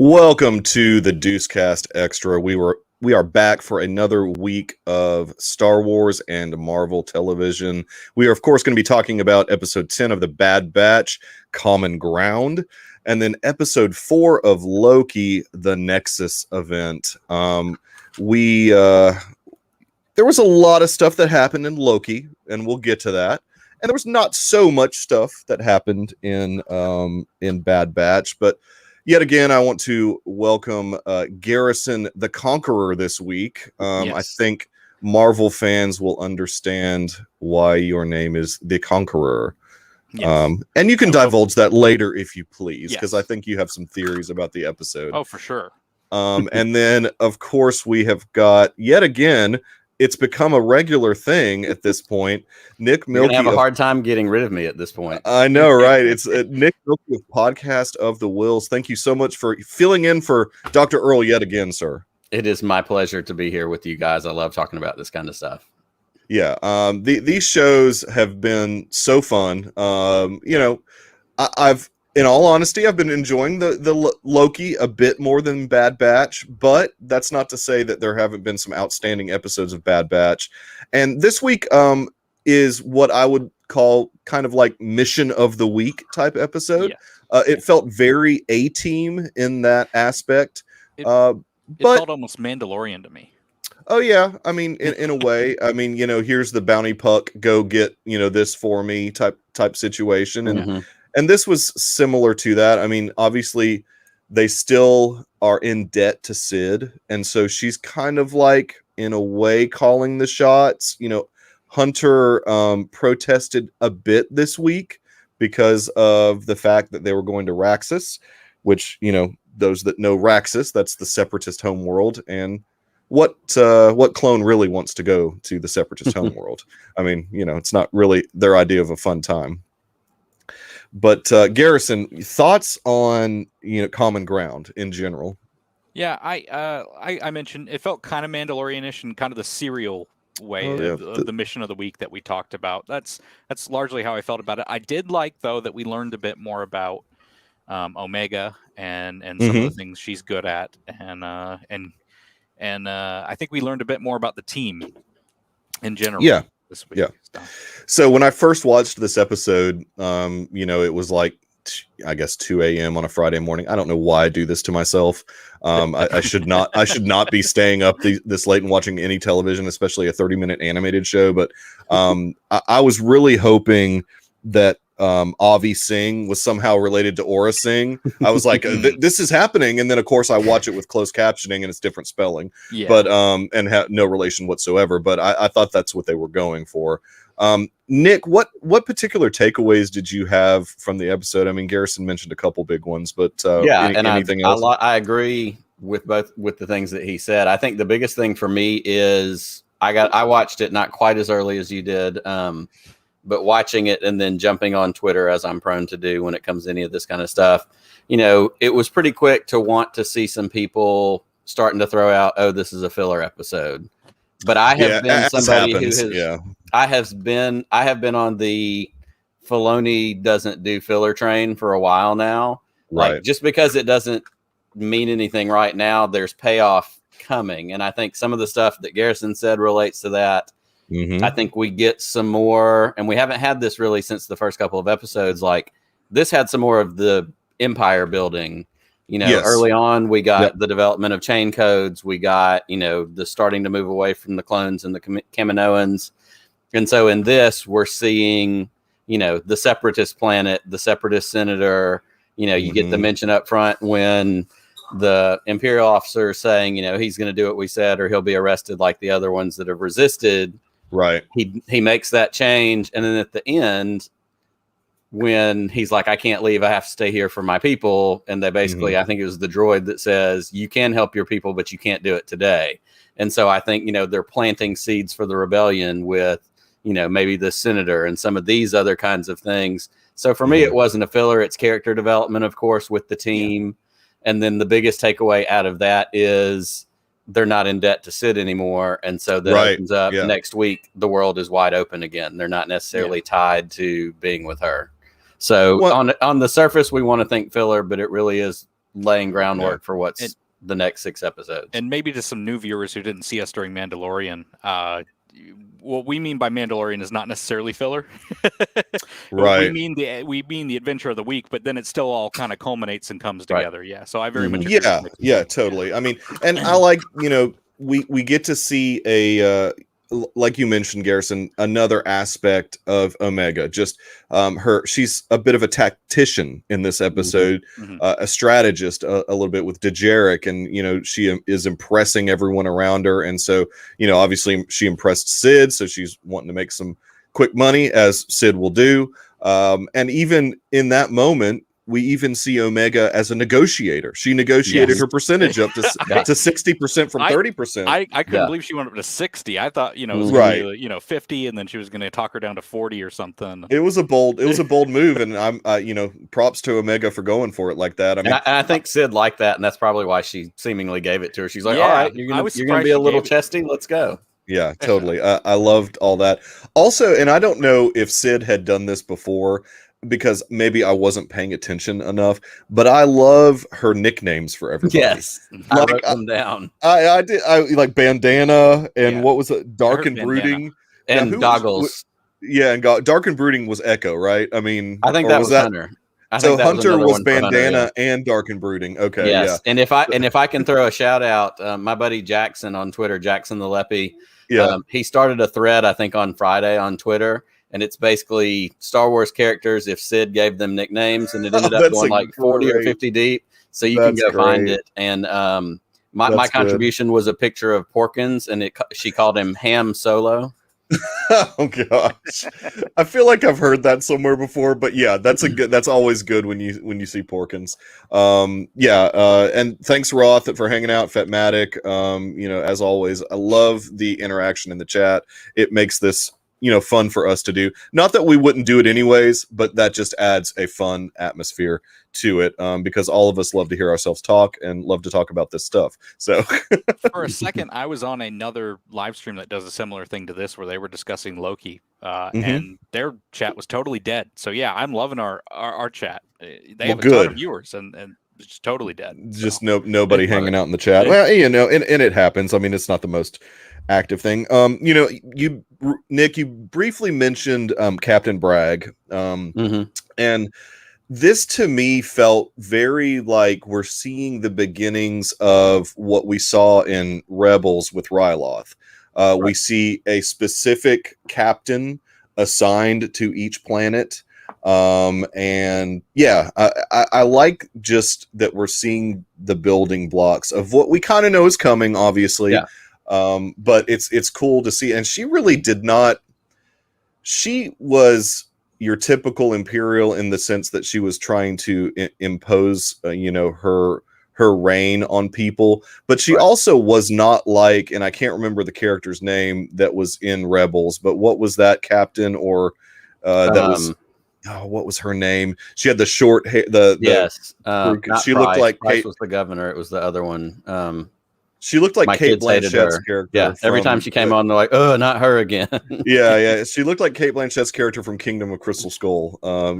Welcome to the Deucecast Extra. We are back for another week of Star Wars and Marvel television. We are, of course, going to be talking about episode 10 of The Bad Batch, Common Ground, and then episode 4 of Loki, the Nexus event. There was a lot of stuff that happened in Loki, and we'll get to that. And there was not so much stuff that happened in Bad Batch, but yet again, I want to welcome Garrison the Conqueror this week. Yes. I think Marvel fans will understand why your name is the Conqueror. Yes. And you can divulge that later if you please, because Yes. I think you have some theories about the episode. Oh, for sure. And then, of course, we have got, yet again, it's become a regular thing at this point. Nick You're Milky gonna have a hard time getting rid of me at this point. I know, right? It's Nick Milky of Podcast of the Wills. Thank you so much for filling in for Dr. Earl yet again, sir. It is my pleasure to be here with you guys. I love talking about this kind of stuff. Yeah, these shows have been so fun. I've, in all honesty, I've been enjoying the Loki a bit more than Bad Batch, but that's not to say that there haven't been some outstanding episodes of Bad Batch. And this week is what I would call kind of like mission of the week type episode. Yeah. It felt very A-Team in that aspect. It but felt almost Mandalorian to me. oh yeah, I mean, in a way, I mean, here's the bounty puck, go get, this for me type situation. And and this was similar to that. I mean, obviously, they still are in debt to Sid. And so she's kind of like, in a way, calling the shots. Hunter protested a bit this week because of the fact that they were going to Raxus, which, those that know Raxus, that's the Separatist homeworld. And what clone really wants to go to the Separatist homeworld? I mean, it's not really their idea of a fun time. But Garrison, thoughts on Common Ground in general? Yeah, I mentioned it felt kind of Mandalorian-ish in kind of the serial way of the mission of the week that we talked about. That's largely how I felt about it. I did like, though, that we learned a bit more about Omega and some of the things she's good at, and I think we learned a bit more about the team in general. Yeah. This week. Yeah. So when I first watched this episode, it was like, I guess 2 a.m. on a Friday morning. I don't know why I do this to myself. I should not be staying up this late and watching any television, especially a 30-minute animated show. But I was really hoping that Avi Singh was somehow related to Aura Singh. I was like, this is happening. And then, of course, I watch it with closed captioning and it's different spelling. Yeah. But and have no relation whatsoever. But I thought that's what they were going for. Nick, what particular takeaways did you have from the episode? I mean, Garrison mentioned a couple big ones, but anything else? I agree with the things that he said. I think the biggest thing for me is I watched it not quite as early as you did, but watching it and then jumping on Twitter, as I'm prone to do when it comes to any of this kind of stuff. It was pretty quick to want to see some people starting to throw out, oh, this is a filler episode. But I have been somebody who has. I have been on the Filoni doesn't do filler train for a while now. Right. Like, just because it doesn't mean anything right now, there's payoff coming. And I think some of the stuff that Garrison said relates to that. I think we get some more, and we haven't had this really since the first couple of episodes. Like, this had some more of the empire building. Early on, we got the development of chain codes. We got, the starting to move away from the clones and the Kaminoans. And so in this, we're seeing, the Separatist planet, the Separatist senator. You get the mention up front when the Imperial officer is saying, he's going to do what we said or he'll be arrested like the other ones that have resisted. Right. He makes that change. And then at the end, when he's like, I can't leave, I have to stay here for my people. And they basically, I think it was the droid that says, you can help your people, but you can't do it today. And so I think, they're planting seeds for the rebellion with, maybe the senator and some of these other kinds of things. So for me, it wasn't a filler. It's character development, of course, with the team. And then the biggest takeaway out of that is they're not in debt to Sid anymore. And so that opens up next week. The world is wide open again. They're not necessarily tied to being with her. So on the surface, we want to think filler, but it really is laying groundwork for what's the next 6 episodes. And maybe to some new viewers who didn't see us during Mandalorian, what we mean by Mandalorian is not necessarily filler. Right. We mean the adventure of the week, but then it still all kind of culminates and comes together. Right. Yeah. So I very much agree with totally. I mean, and I like, we get to see a like you mentioned, Garrison, another aspect of Omega. Just she's a bit of a tactician in this episode, a strategist a little bit with Dejarik, and she is impressing everyone around her. And so, obviously she impressed Sid, so she's wanting to make some quick money, as Sid will do. And even in that moment, we even see Omega as a negotiator. She negotiated her percentage up to 60% from 30%. I couldn't believe she went up to 60. I thought, it was gonna be, 50, and then she was going to talk her down to 40 or something. It was a bold move, and I'm, props to Omega for going for it like that. I mean, I think Sid liked that, and that's probably why she seemingly gave it to her. She's like, all right, you're going to be a little chesty. Let's go. Yeah, totally. I loved all that. Also, and I don't know if Sid had done this before, because maybe I wasn't paying attention enough, but I love her nicknames for everybody. Yes, I wrote them down. I did. I like Bandana, and what was it? Dark and Brooding, and Goggles. And Dark and Brooding was Echo, right? I mean, I think that was Hunter. So Hunter was Bandana and Dark and Brooding. Okay, yes. And if I can throw a shout out, my buddy Jackson on Twitter, Jackson the Leppy, he started a thread, I think, on Friday on Twitter. And it's basically Star Wars characters if Sid gave them nicknames, and it ended up going like 40 or 50 deep. So you can go find it. And my contribution was a picture of Porkins, and she called him Ham Solo. Oh gosh, I feel like I've heard that somewhere before, but yeah, that's always good when you see Porkins. And thanks Roth for hanging out, Fetmatic. As always, I love the interaction in the chat. It makes this fun for us to do. Not that we wouldn't do it anyways, but that just adds a fun atmosphere to it, because all of us love to hear ourselves talk and love to talk about this stuff. So for a second, I was on another live stream that does a similar thing to this, where they were discussing Loki, and their chat was totally dead. So yeah, I'm loving our chat. They have a ton of viewers, and it's totally dead. Just nobody hanging out in the chat. Well, and it happens. I mean, it's not the most active thing. Nick, you briefly mentioned Captain Bragg, and this to me felt very like we're seeing the beginnings of what we saw in Rebels with Ryloth. We see a specific captain assigned to each planet. I like just that we're seeing the building blocks of what we kind of know is coming, obviously. Yeah. But it's cool to see. And she really did not. She was your typical Imperial in the sense that she was trying to impose, her reign on people. But she also was not like, and I can't remember the character's name that was in Rebels, but what was that captain or that was? Oh, what was her name? She had the short hair. She looked like Price was the governor. It was the other one. She looked like Cate Blanchett's character. Yeah, every time she came on, they're like, "Oh, not her again." yeah. She looked like Cate Blanchett's character from Kingdom of Crystal Skull.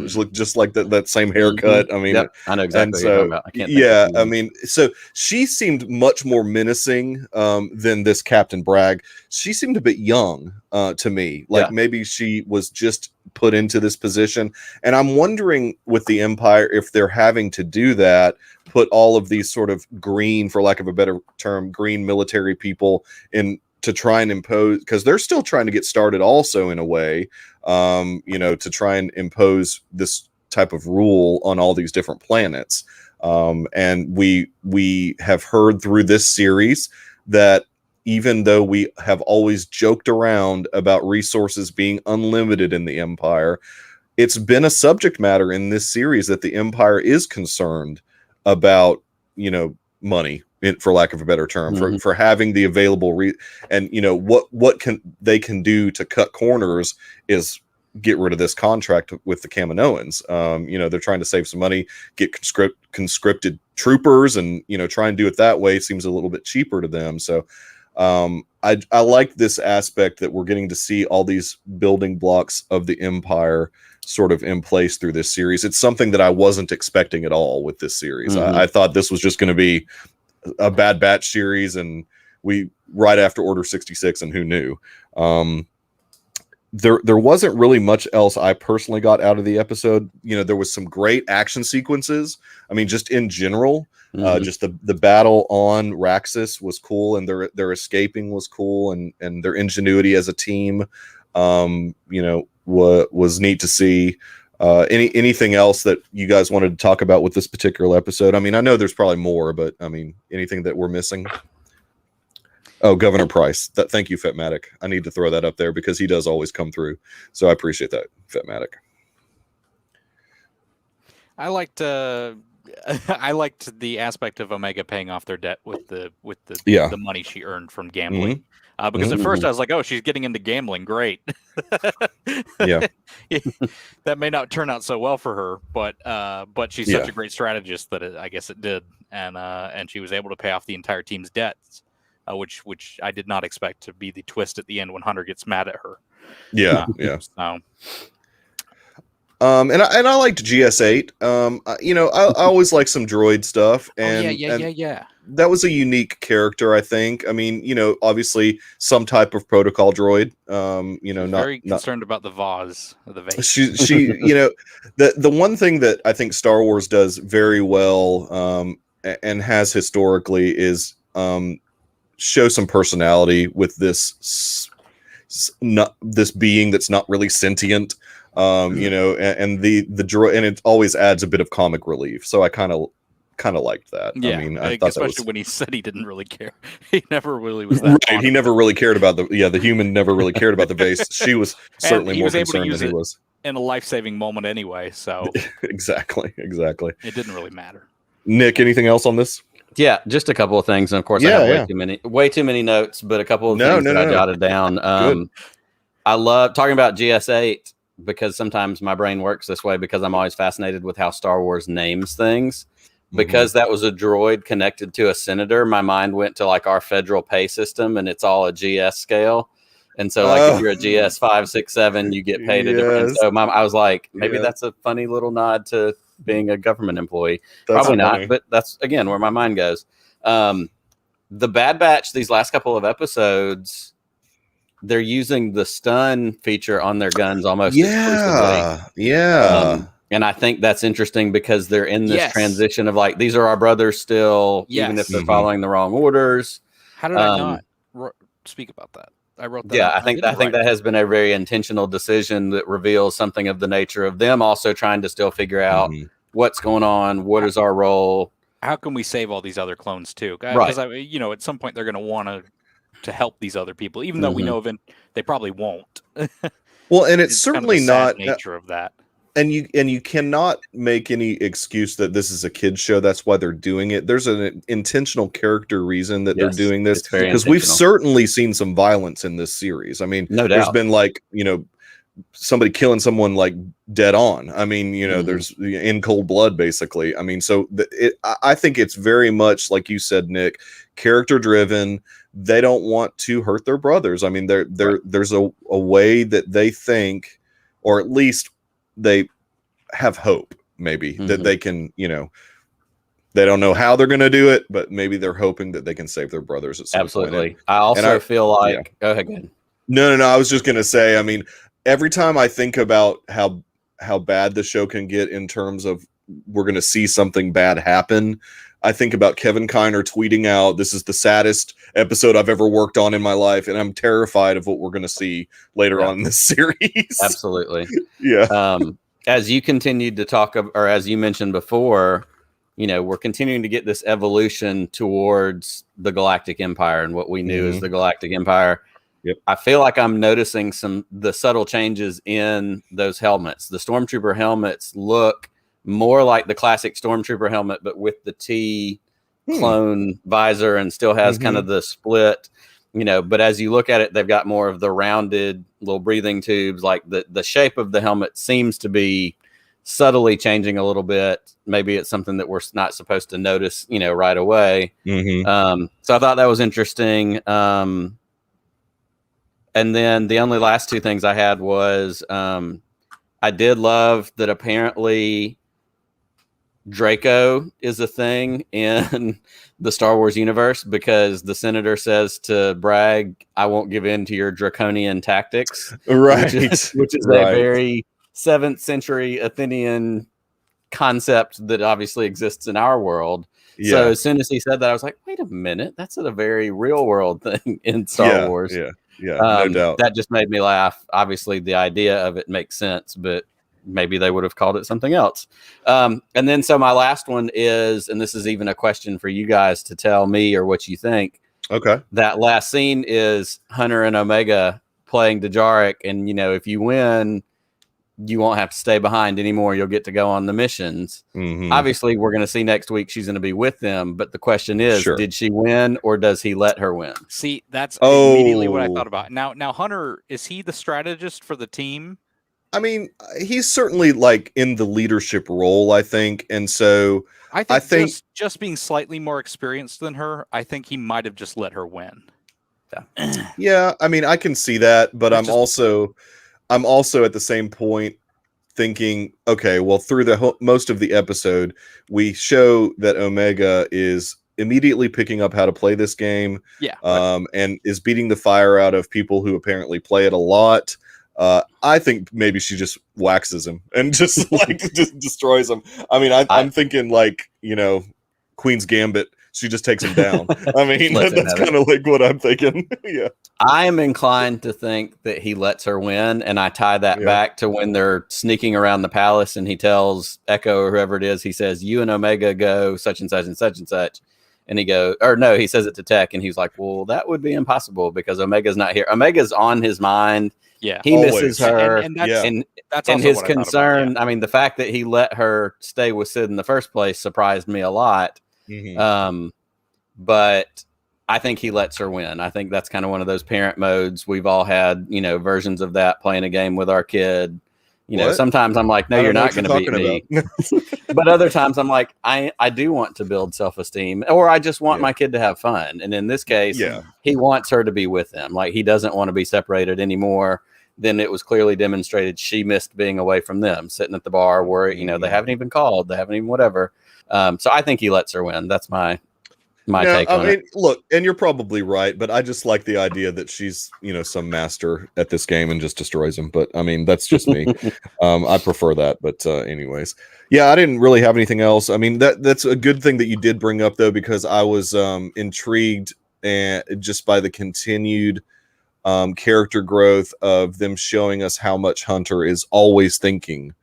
She looked just like that same haircut. I mean, I know exactly what you're talking about. I can't. I mean, so she seemed much more menacing than this Captain Bragg. She seemed a bit young to me. Like maybe she was just put into this position, and I'm wondering with the Empire if they're having to do that. Put all of these sort of green, for lack of a better term, green military people in to try and impose, because they're still trying to get started also in a way, to try and impose this type of rule on all these different planets. And we have heard through this series that even though we have always joked around about resources being unlimited in the Empire, it's been a subject matter in this series that the Empire is concerned about, money, for lack of a better term, for having the available and what can they do to cut corners is get rid of this contract with the Kaminoans. They're trying to save some money, get conscripted troopers, and try and do it that way. Seems a little bit cheaper to them. So I like this aspect that we're getting to see all these building blocks of the Empire sort of in place through this series. It's something that I wasn't expecting at all with this series. I thought this was just going to be a Bad Batch series, and we right after Order 66, and who knew? There wasn't really much else I personally got out of the episode. There was some great action sequences. I mean, just in general, just the battle on Raxus was cool, and their escaping was cool, and their ingenuity as a team, was neat to see. Anything else that you guys wanted to talk about with this particular episode? I mean, I know there's probably more, but I mean, anything that we're missing? Oh, Governor Price. Thank you, Fetmatic. I need to throw that up there because he does always come through. So I appreciate that, Fetmatic. I liked the aspect of Omega paying off their debt with the money she earned from gambling. Because at first I was like, oh, she's getting into gambling. Great. Yeah. That may not turn out so well for her, but she's such a great strategist that I guess it did. And she was able to pay off the entire team's debts. Which I did not expect to be the twist at the end when Hunter gets mad at her. Yeah. So. And I liked GS8. I always like some droid stuff, and yeah. That was a unique character, I think. I mean, obviously some type of protocol droid. Very concerned about the vase of the vase. She the one thing that I think Star Wars does very well, and has historically, is show some personality with this being that's not really sentient, and the droid, and it always adds a bit of comic relief. So I kind of liked that. Yeah, I mean, I thought especially when he said he didn't really care. He never really was that. Right, he never really cared about the human never really cared about the vase. She was certainly more concerned than he was. In a life-saving moment anyway. So exactly. It didn't really matter. Nick, anything else on this? Yeah, just a couple of things. And of course, I have way too many notes, but a couple of things that I jotted down. I love talking about GS8 because sometimes my brain works this way because I'm always fascinated with how Star Wars names things. Because that was a droid connected to a senator, my mind went to like our federal pay system, and it's all a GS scale. And so, like, if you're a GS 5, 6, 7, you get paid a different. So I was like, maybe that's a funny little nod to being a government employee. That's Probably funny. not, but that's again where my mind goes. The Bad Batch, these last couple of episodes, they're using the stun feature on their guns almost exclusively. And I think that's interesting because they're in this transition of like, these are our brothers still, even if they're following the wrong orders. How did I not speak about that? I wrote that. Yeah, I think that has been a very intentional decision that reveals something of the nature of them also trying to still figure out what's going on, what is our role. How can we save all these other clones too? Because at some point they're going to want to help these other people, even though we know they probably won't. Well, and it's certainly kind of not nature of that. And you cannot make any excuse that this is a kid's show. That's why they're doing it. There's an intentional character reason that they're doing this, because we've certainly seen some violence in this series. I mean, no doubt. There's been like, somebody killing someone like dead on. I mean, there's in cold blood, basically. I mean, so I think it's very much like you said, Nick, character driven. They don't want to hurt their brothers. I mean, there's a way that they think, or at least they have hope, maybe that they can, they don't know how they're going to do it, but maybe they're hoping that they can save their brothers at some point. I also feel like, go ahead. No. I was just going to say, I mean, every time I think about how bad the show can get in terms of we're going to see something bad happen, I think about Kevin Kiner tweeting out, "This is the saddest episode I've ever worked on in my life, and I'm terrified of what we're going to see later on in this series." Absolutely. Yeah. As you continued to talk, or as you mentioned before, we're continuing to get this evolution towards the Galactic Empire and what we knew as the Galactic Empire. Yep. I feel like I'm noticing the subtle changes in those helmets. The Stormtrooper helmets look more like the classic Stormtrooper helmet, but with the T clone visor, and still has kind of the split, but as you look at it, they've got more of the rounded little breathing tubes. Like the shape of the helmet seems to be subtly changing a little bit. Maybe it's something that we're not supposed to notice, right away. So I thought that was interesting. And then the only last two things I had was I did love that apparently Draco is a thing in the Star Wars universe, because the senator says to Bragg, "I won't give in to your draconian tactics," right? Which is a very 7th century Athenian concept that obviously exists in our world. Yeah. So as soon as he said that, I was like, wait a minute, that's a very real world thing in Star Wars. Yeah, no doubt. That just made me laugh. Obviously, the idea of it makes sense, but maybe they would have called it something else. And then, so my last one is, and this is even a question for you guys to tell me or what you think. Okay. That last scene is Hunter and Omega playing Dejarik, and if you win, you won't have to stay behind anymore. You'll get to go on the missions. Obviously, we're going to see next week she's going to be with them. But the question is, did she win, or does he let her win? See, that's immediately what I thought about. Now, Hunter, is he the strategist for the team? I mean, he's certainly like in the leadership role, I think. And so I think just being slightly more experienced than her, I think he might have just let her win. Yeah, I mean, I can see that, but I'm also at the same point thinking, okay, well, through the most of the episode, we show that Omega is immediately picking up how to play this game, and is beating the fire out of people who apparently play it a lot. I think maybe she just waxes him and just just destroys him. I mean, I'm thinking like, Queen's Gambit. She just takes him down. I mean, that's kind of like what I'm thinking. Yeah. I am inclined to think that he lets her win, and I tie that back to when they're sneaking around the palace, and he tells Echo or whoever it is, he says, "You and Omega go such and such and such and such." And he goes, or no, he says it to Tech, and he's like, "Well, that would be impossible because Omega's not here. Omega's on his mind. Yeah, he misses her, and that's and his concern. I mean, the fact that he let her stay with Sid in the first place surprised me a lot. But I think he lets her win. I think that's kind of one of those parent modes. We've all had, versions of that, playing a game with our kid. Sometimes I'm like, no, you're not going to beat me. But other times I'm like, I do want to build self-esteem, or I just want my kid to have fun. And in this case, he wants her to be with him. Like, he doesn't want to be separated anymore. Then it was clearly demonstrated she missed being away from them, sitting at the bar where, they haven't even called. They haven't even whatever. So I think he lets her win. That's my take on it. Look, and you're probably right, but I just like the idea that she's, some master at this game and just destroys him. But I mean, that's just me. I prefer that. But anyways, I didn't really have anything else. I mean, that's a good thing that you did bring up, though, because I was intrigued and just by the continued character growth of them showing us how much Hunter is always thinking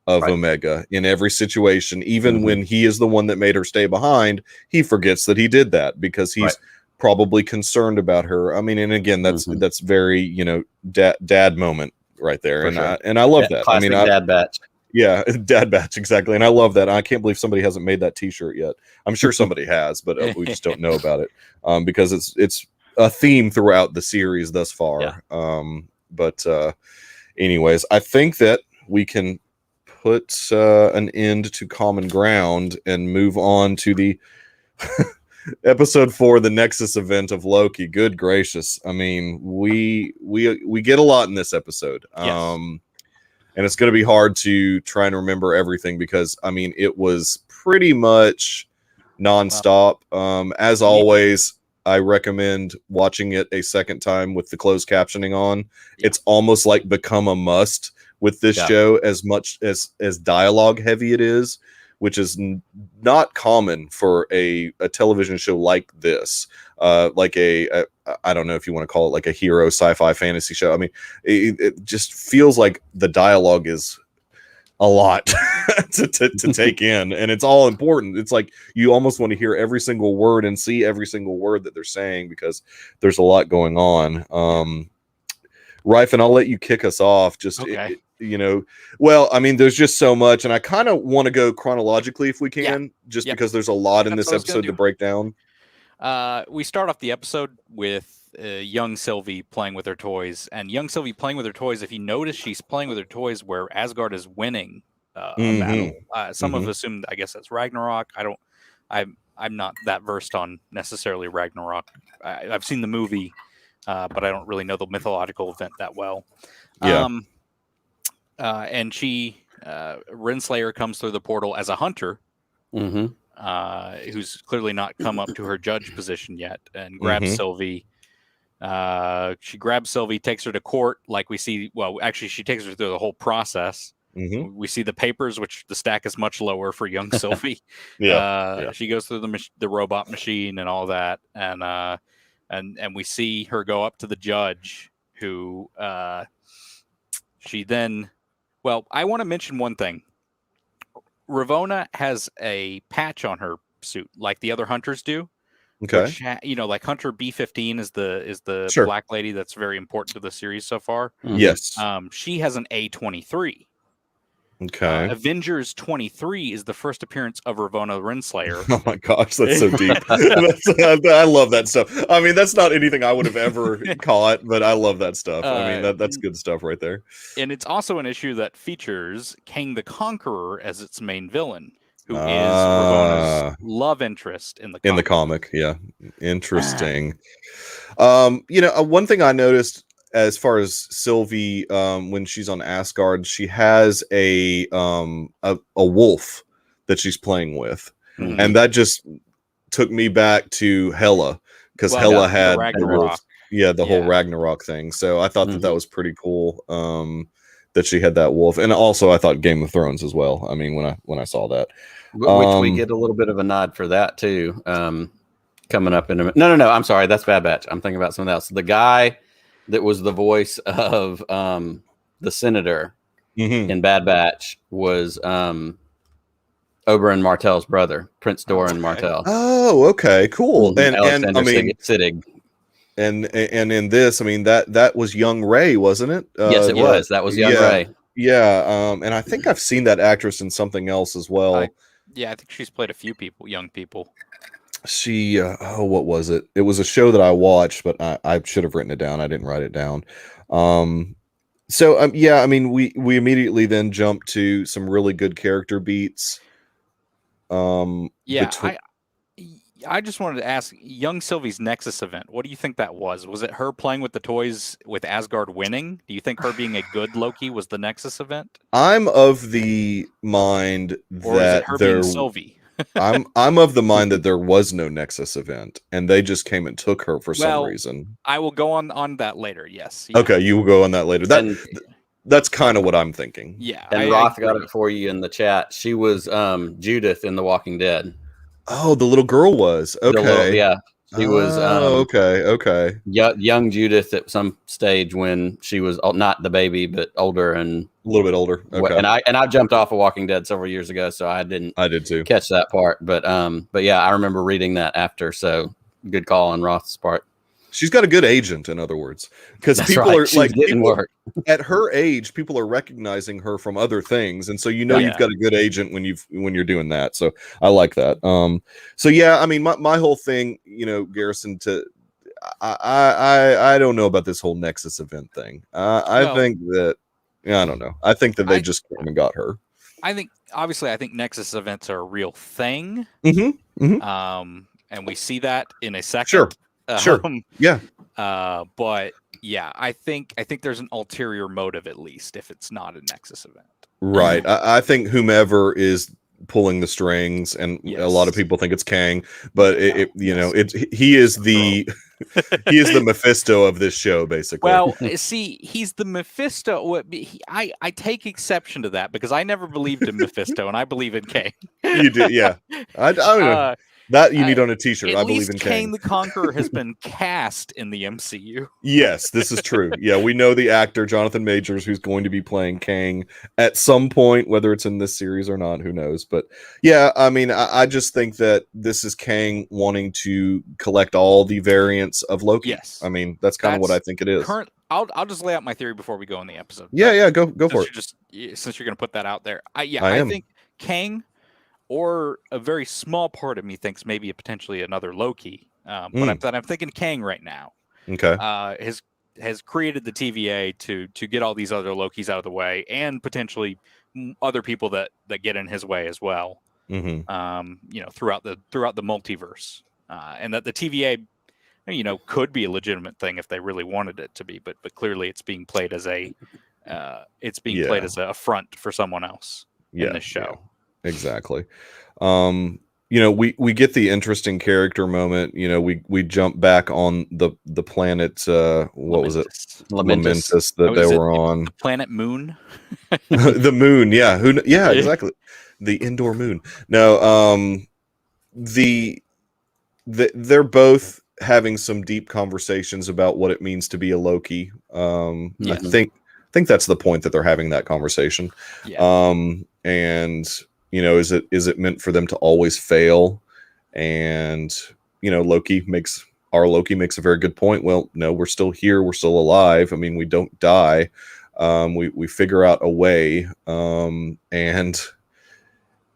of Omega in every situation. Even when he is the one that made her stay behind, he forgets that he did that because he's probably concerned about her. I mean, and again, that's very, dad moment right there. And I love that. I mean, dad batch. Yeah, dad batch, exactly. And I love that. I can't believe somebody hasn't made that t-shirt yet. I'm sure somebody has, but we just don't know about it because it's a theme throughout the series thus far. But anyways, I think that we can put an end to Common Ground and move on to the episode 4, the Nexus event of Loki. Good gracious. I mean, we get a lot in this episode. And it's going to be hard to try and remember everything because, I mean, it was pretty much nonstop. As always, I recommend watching it a second time with the closed captioning on. It's almost like become a must with this show, as much as dialogue heavy it is, which is not common for a television show like this. Like I don't know if you want to call it like a hero sci-fi fantasy show. I mean, it just feels like the dialogue is a lot to take in, and it's all important. It's like you almost want to hear every single word and see every single word that they're saying because there's a lot going on. Rife, and I'll let you kick us off. Just well, I mean, there's just so much, and I kind of want to go chronologically if we can, because there's a lot in this episode to break down. We start off the episode with young Sylvie playing with her toys, and young Sylvie playing with her toys. If you notice, she's playing with her toys where Asgard is winning a battle. Some have assumed, I guess that's Ragnarok. I'm not that versed on necessarily Ragnarok. I've seen the movie, but I don't really know the mythological event that well. Yeah. And Renslayer comes through the portal as a hunter, who's clearly not come up to her judge position yet, and grabs Sylvie. She grabs Sylvie, takes her to court, like we see. Well, actually, she takes her through the whole process. We see the papers, which the stack is much lower for young Sylvie. She goes through the robot machine and all that, and we see her go up to the judge, who she then. Well, I want to mention one thing. Ravonna has a patch on her suit, like the other hunters do. Okay. Which, like Hunter B-15 is the black lady that's very important to the series so far. Yes. She has an A-23. Okay. Avengers 23 is the first appearance of Ravonna Renslayer. Oh my gosh, that's so deep. I love that stuff. I mean, that's not anything I would have ever caught, but I love that stuff. I mean, that's good stuff right there. And it's also an issue that features Kang the Conqueror as its main villain, who is Ravonna's love interest in the comic. In the comic, yeah. Interesting. One thing I noticed as far as Sylvie, when she's on Asgard, she has a wolf that she's playing with, and that just took me back to Hela, because Hela had the wolf, the whole Ragnarok thing. So I thought that was pretty cool. That she had that wolf, and also I thought Game of Thrones as well. I mean, when I saw that, which we get a little bit of a nod for that too. Coming up in a minute. No, I'm sorry, that's Bad Batch. I'm thinking about something else. The guy that was the voice of the senator in Bad Batch was Oberyn Martell's brother, Prince Doran Martell. Oh, okay, cool. And I mean, Siddig. And in this, I mean, that was young Ray, wasn't it? Yes, it was. That was young Ray. Yeah. And I think I've seen that actress in something else as well. I think she's played a few young people. She, what was it? It was a show that I watched, but I should have written it down. I didn't write it down. I mean, we immediately then jumped to some really good character beats. I just wanted to ask, young Sylvie's Nexus event, what do you think that was? Was it her playing with the toys with Asgard winning? Do you think her being a good Loki was the Nexus event? I'm of the mind that her being Sylvie? I'm of the mind that there was no Nexus event, and they just came and took her for some reason. I will go on that later. Yes. Yeah. Okay, you will go on that later. That's kind of what I'm thinking. Yeah. And Roth got it for you in the chat. She was Judith in The Walking Dead. Oh, the little girl was. Okay. She was okay. Young Judith at some stage when she was not the baby, but older and a little bit older. Okay. And I jumped off of Walking Dead several years ago, so I did too catch that part. But yeah, I remember reading that after. So good call on Roth's part. She's got a good agent, in other words, because people are like, at her age, people are recognizing her from other things, and so you've got a good agent when you're doing that. So I like that. I mean, my whole thing, Garrison, I don't know about this whole Nexus event thing. I think that I don't know. I think that they just came and got her. I think Nexus events are a real thing. And we see that in a second. Sure. But yeah, I think there's an ulterior motive, at least, if it's not a Nexus event. Right. I think whomever is pulling the strings, and a lot of people think it's Kang, but he is the he is the Mephisto of this show, basically. Well, see, he's the Mephisto. I take exception to that because I never believed in Mephisto, and I believe in Kang. You do, yeah. I don't know. That you need on a t-shirt. I believe in Kang the Conqueror has been cast in the MCU. Yes, this is true. Yeah, we know the actor Jonathan Majors, who's going to be playing Kang at some point, whether it's in this series or not, who knows. But yeah, I mean, I just think that this is Kang wanting to collect all the variants of Loki. Yes. I mean, that's kind of what I think it is. I'll just lay out my theory before we go in the episode. Yeah, go for it. Since you're going to put that out there. I think Kang, or a very small part of me, thinks maybe potentially another Loki. But I'm thinking Kang right now. Okay. has created the TVA to get all these other Lokis out of the way, and potentially other people that get in his way as well. Throughout the multiverse, and that the TVA, could be a legitimate thing if they really wanted it to be, but clearly it's being played as a played as a front for someone else in this show. Yeah, exactly. We get the interesting character moment. We jump back on the planet. What was it? Lamentus that they were on. The planet Moon. The moon. Yeah. Yeah. Exactly. The indoor moon. No. They're both having some deep conversations about what it means to be a Loki. I think that's the point that they're having that conversation. Yeah. And is it meant for them to always fail? And Loki makes a very good point. Well, no, we're still here, we're still alive. I mean, we don't die. We figure out a way. And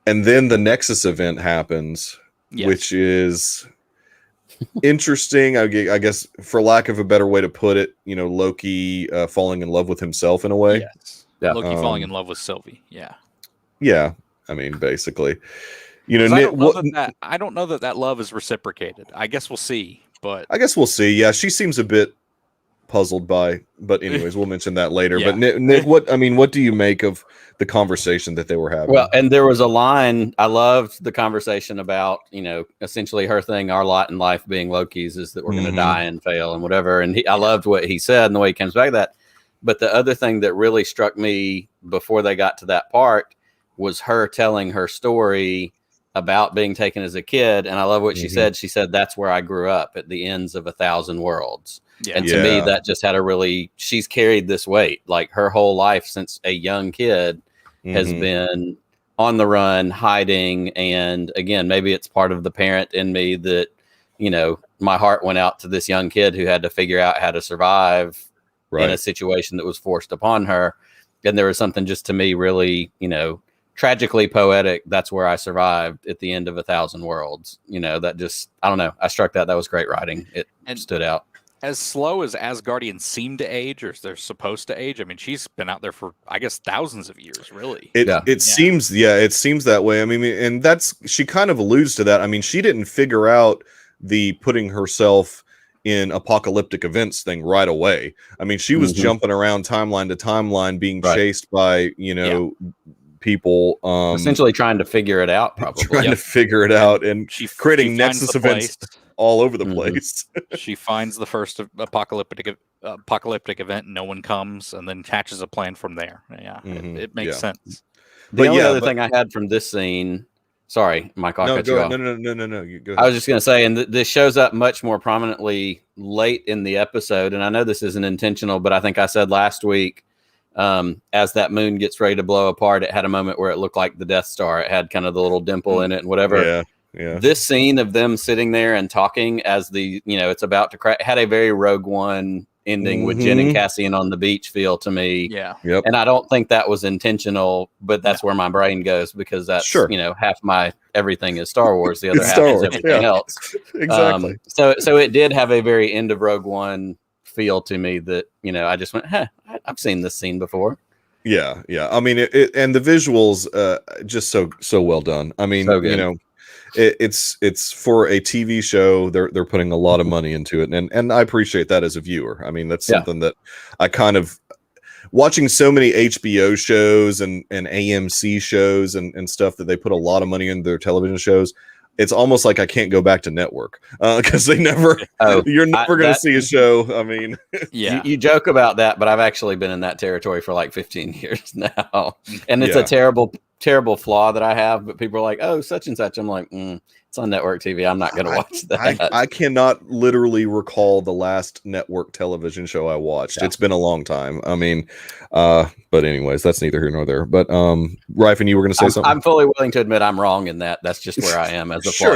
then the Nexus event happens, which is interesting. I guess, for lack of a better way to put it, Loki falling in love with himself in a way. Yes. Yeah. Loki falling in love with Sylvie. Yeah. Yeah. I mean, basically, I don't know that love is reciprocated. I guess we'll see. Yeah, she seems a bit puzzled by, but anyways, we'll mention that later. Yeah. But Nick, what do you make of the conversation that they were having? Well, and there was a line, I loved the conversation about, essentially her thing, our lot in life being Loki's is that we're going to die and fail and whatever. And I loved what he said and the way he comes back to that. But the other thing that really struck me before they got to that part was her telling her story about being taken as a kid. And I love what she said. She said, that's where I grew up, at the ends of 1,000 worlds. Yeah. And to me, that just had she's carried this weight. Like, her whole life since a young kid has been on the run, hiding. And again, maybe it's part of the parent in me that, my heart went out to this young kid who had to figure out how to survive in a situation that was forced upon her. And there was something just, to me, really, tragically poetic. That's where I survived at the end of 1,000 worlds. That just, I don't know. I struck that. That was great writing. It stood out. As slow as Asgardians seem to age, or they're supposed to age, I mean, she's been out there for, I guess, thousands of years, really. It seems that way. I mean, and she kind of alludes to that. I mean, she didn't figure out the putting herself in apocalyptic events thing right away. I mean, she was jumping around timeline to timeline, being chased by, people essentially trying to figure it out, to figure it out, and creating Nexus events all over the place. She finds the first apocalyptic event, and no one comes, and then hatches a plan from there. It makes sense. The only other thing I had from this scene, sorry, Mike, I'll cut you off. No, you go ahead. I was just going to say, and this shows up much more prominently late in the episode, and I know this isn't intentional, but I think I said last week, as that moon gets ready to blow apart, it had a moment where it looked like the Death Star. It had kind of the little dimple in it and whatever. Yeah. This scene of them sitting there and talking as it's about to crack had a very Rogue One ending with Jen and Cassian on the beach feel to me. Yeah. Yep. And I don't think that was intentional, but that's where my brain goes, because that's, half my everything is Star Wars. The other half is everything else. Exactly. So it did have a very end of Rogue One feel to me that, I just went, I've seen this scene before. Yeah. I mean, and the visuals, just so well done. I mean, so it's for a TV show. They're putting a lot of money into it, and I appreciate that as a viewer. I mean, that's something that I kind of, watching so many HBO shows and AMC shows and stuff that they put a lot of money into their television shows. It's almost like I can't go back to network because they never. You're never going to see a show. I mean, you joke about that, but I've actually been in that territory for like 15 years now, and it's a terrible flaw that I have. But people are like, "Oh, such and such." I'm like, it's on network TV. I'm not going to watch that. I cannot literally recall the last network television show I watched. It's been a long time. I mean, but anyways, that's neither here nor there. But Ryfin, you were going to say something? I'm fully willing to admit I'm wrong in that. That's just where I am as a sure.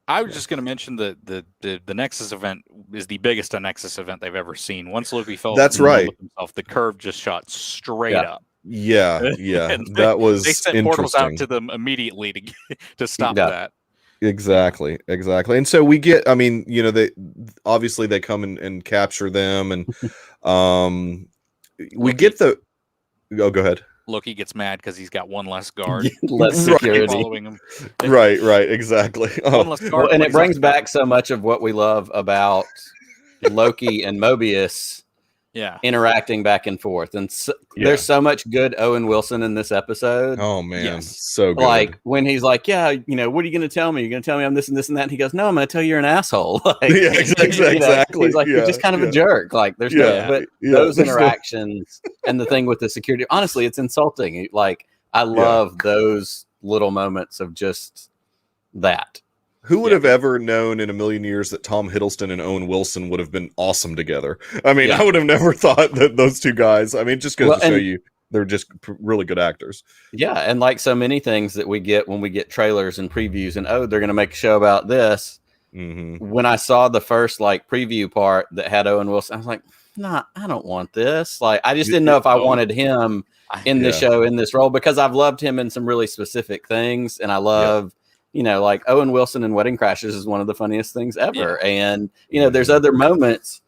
I was just going to mention the Nexus event is the biggest Nexus event they've ever seen. Once Loki fell, that's right. Himself, the curve just shot straight up. Yeah, that was they sent portals out to them immediately to stop that. Exactly. And so we get, I mean, you know, they obviously they come and capture them, and we Loki. get the. Oh, go ahead. Loki gets mad because he's got one less guard. Less security. Following him. Right, exactly. One less guard. Well, and it brings back so much of what we love about Loki and Mobius. Yeah, interacting back and forth, and there's so much good Owen Wilson in this episode. Oh man, so good. Like when he's like, "Yeah, you know, what are you going to tell me? You're going to tell me I'm this and this and that." And he goes, "No, I'm going to tell you you're an asshole." Like, yeah, exactly. He's like, "You're just kind of a jerk." Like, there's those interactions and the thing with the security. Honestly, it's insulting. Like, I love those little moments of just that. Who would have ever known in a million years that Tom Hiddleston and Owen Wilson would have been awesome together? I mean, I would have never thought that those two guys, I mean, just goes to show you they're just really good actors. Yeah, and like so many things that we get when we get trailers and previews and, they're going to make a show about this. Mm-hmm. When I saw the first like preview part that had Owen Wilson, I was like, nah, I don't want this. Like, I just didn't know if I wanted him in the show, in this role, because I've loved him in some really specific things. And I love... You know, like Owen Wilson in Wedding Crashers is one of the funniest things ever. Yeah. And, you know, there's other moments.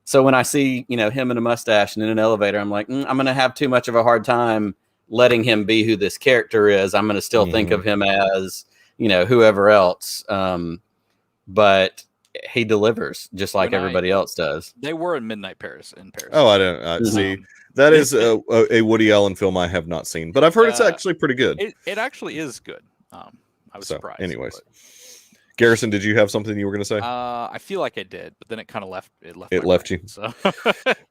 So when I see, you know, him in a mustache and in an elevator, I'm like, I'm going to have too much of a hard time letting him be who this character is. I'm going to still think of him as, you know, whoever else. But he delivers just like everybody else does. They were in Midnight Paris in Paris. Oh, I don't see. That is a Woody Allen film I have not seen, but I've heard it's actually pretty good. It actually is good. I was surprised. Anyways, Garrison, did you have something you were going to say? I feel like I did, but then it kind of left. It left you. So.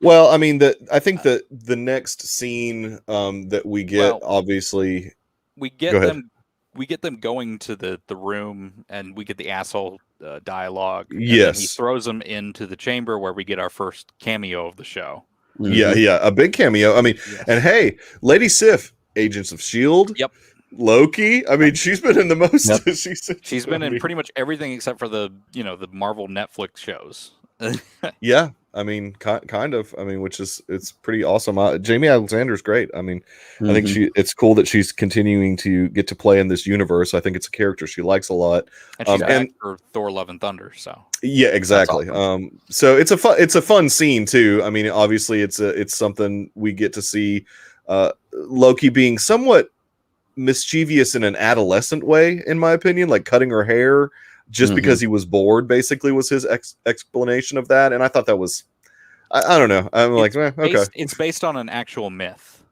Well, I mean, I think that the next scene that we get, obviously, we get them. We get them going to the room, and we get the asshole dialogue. Yes, he throws them into the chamber where we get our first cameo of the show. Yeah, a big cameo. I mean, and hey, Lady Sif, Agents of S.H.I.E.L.D. Yep. Loki. I mean, she's been in the most. She's been in pretty much everything except for the Marvel Netflix shows. Yeah, I mean, kind of. I mean, it's pretty awesome. Jamie Alexander's great. I mean, I think it's cool that she's continuing to get to play in this universe. I think it's a character she likes a lot. And she's back for Thor: Love and Thunder. So yeah, exactly. Awesome. So it's a fun scene too. I mean, obviously, it's something we get to see. Loki being somewhat mischievous in an adolescent way, in my opinion, like cutting her hair just because he was bored, basically, was his explanation of that. And I thought that was, I don't know. I'm like, okay. It's based on an actual myth.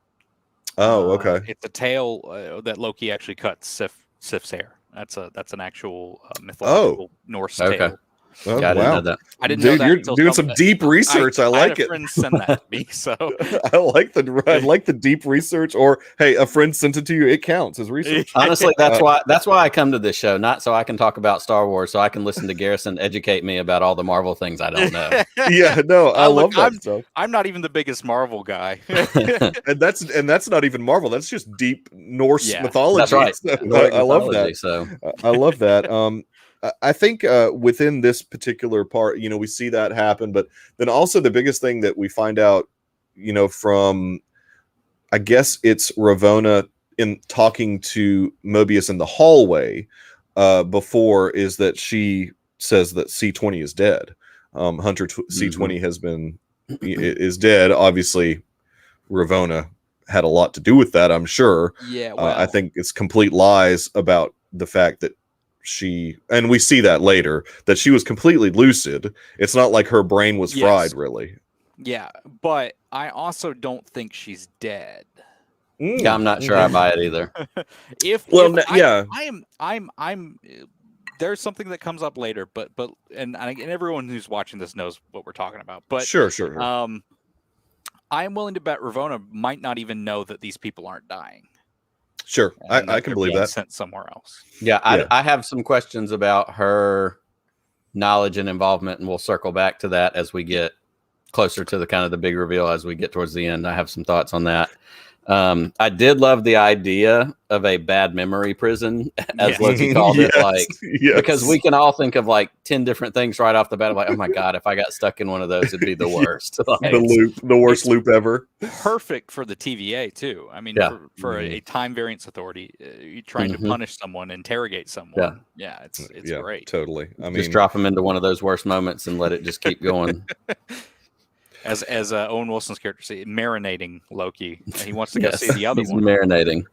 Oh, okay. It's a tale that Loki actually cuts Sif's hair. That's an actual mythological Norse tale. Oh, I didn't know that. I didn't know that. You're doing some deep research. I like it. A friend sent that to me, so I like the deep research. Or hey, a friend sent it to you. It counts as research. Honestly, that's why I come to this show, not so I can talk about Star Wars, so I can listen to Garrison educate me about all the Marvel things I don't know. Yeah, no, I love that stuff. I'm not even the biggest Marvel guy, and that's not even Marvel. That's just deep Norse mythology. That's right. So, I love that. So I love that. I think within this particular part, we see that happen, but then also the biggest thing that we find out, from, I guess it's Ravonna in talking to Mobius in the hallway before, is that she says that C-20 is dead. Hunter C-20 has been is dead. Obviously, Ravonna had a lot to do with that, I'm sure. Yeah, well, I think it's complete lies about the fact that and we see that later, that she was completely lucid. It's not like her brain was fried, really. Yeah, but I also don't think she's dead. Yeah, I'm not sure I buy it either. I'm there's something that comes up later, but and everyone who's watching this knows what we're talking about. But sure. I am willing to bet Ravonna might not even know that these people aren't dying. Sure, I can believe that. Sent somewhere else. Yeah, I have some questions about her knowledge and involvement, and we'll circle back to that as we get closer to the kind of the big reveal as we get towards the end. I have some thoughts on that. I did love the idea of a bad memory prison, as Loki called it, because we can all think of like 10 different things right off the bat. Like, oh my God, if I got stuck in one of those, it'd be the worst. The worst loop ever. Perfect for the TVA too. I mean, for a time variance authority, trying to punish someone, interrogate someone. Yeah, it's great. Totally. I mean, just drop them into one of those worst moments and let it just keep going. As Owen Wilson's character says, marinating Loki. He wants to go see the other one. Marinating.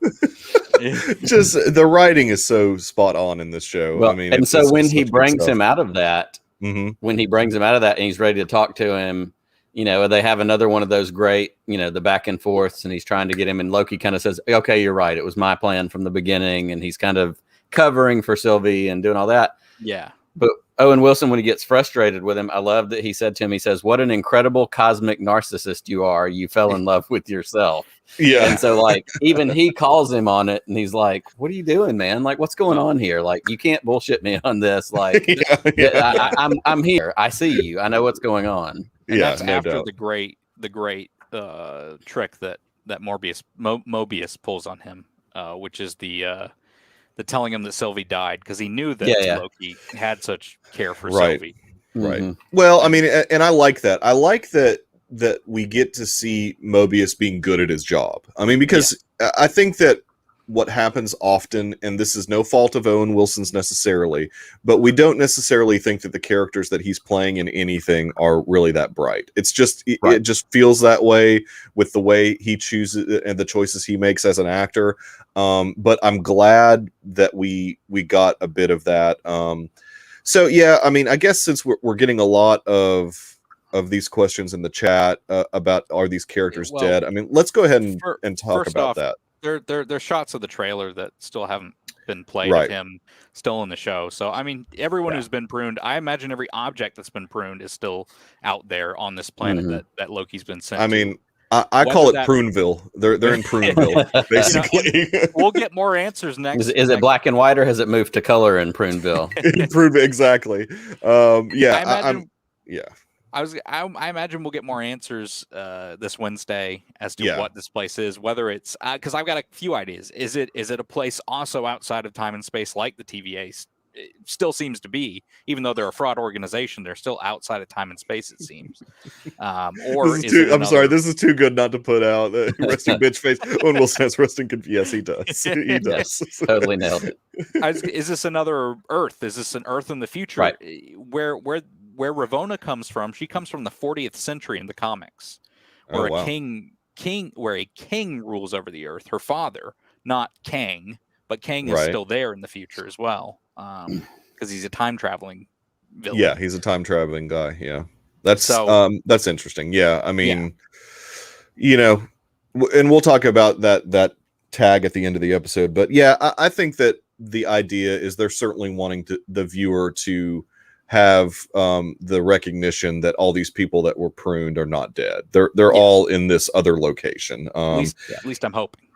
Just the writing is so spot on in this show. Well, I mean, and so when he brings him out of that, when he brings him out of that and he's ready to talk to him, they have another one of those great, the back and forths, and he's trying to get him, and Loki kind of says, okay, you're right. It was my plan from the beginning. And he's kind of covering for Sylvie and doing all that. Yeah. But Owen Wilson, when he gets frustrated with him, I love that he said to him, he says, what an incredible cosmic narcissist you are. You fell in love with yourself. Yeah. And so like, even he calls him on it and he's like, what are you doing, man? Like, what's going on here? Like, you can't bullshit me on this. Like, I'm here. I see you. I know what's going on. And that's after the great trick that Mobius pulls on him, which is the telling him that Sylvie died, because he knew that Loki had such care for Sylvie. Right. Well, I mean, and I like that. I like that we get to see Mobius being good at his job. I mean, because I think that what happens often, and this is no fault of Owen Wilson's necessarily, but we don't necessarily think that the characters that he's playing in anything are really that bright. It's just, it just feels that way with the way he chooses and the choices he makes as an actor. But I'm glad that we got a bit of that. So yeah, I mean, I guess since we're getting a lot of these questions in the chat about, are these characters dead? I mean, let's go ahead and talk about that. They're shots of the trailer that still haven't been played of him still in the show. So I mean, everyone who's been pruned, I imagine every object that's been pruned is still out there on this planet that Loki's been sent. I mean, I call it Pruneville. They're in Pruneville, basically. We'll get more answers next. Is it black and white, or has it moved to color in Pruneville? Pruneville, exactly. I imagine we'll get more answers this Wednesday as to what this place is. Whether it's because I've got a few ideas. Is it a place also outside of time and space like the TVA still seems to be? Even though they're a fraud organization, they're still outside of time and space. It seems. Or I'm sorry, this is too good not to put out. Resting bitch face. Owen Wilson has resting. Yes, he does. He does. Totally nailed it. Is this another Earth? Is this an Earth in the future? Right. Where Ravonna comes from, she comes from the 40th century in the comics, where a king rules over the earth. Her father, not Kang, but Kang is still there in the future as well, because he's a time traveling villain. Yeah, he's a time traveling guy. Yeah, that's interesting. Yeah, I mean, and we'll talk about that tag at the end of the episode. But yeah, I think that the idea is they're certainly wanting the viewer to have the recognition that all these people that were pruned are not dead. They're all in this other location. At least I'm hoping.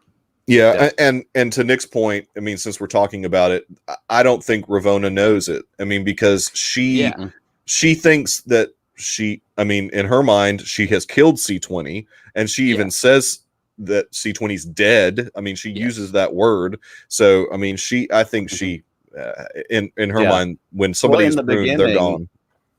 Yeah, and to Nick's point, I mean, since we're talking about it, I don't think Ravonna knows it. I mean, because she thinks that in her mind, she has killed C20, and she even says that C20's dead. I mean, she uses that word. So, I mean, I think she in her mind, when somebody is pruned, they're gone.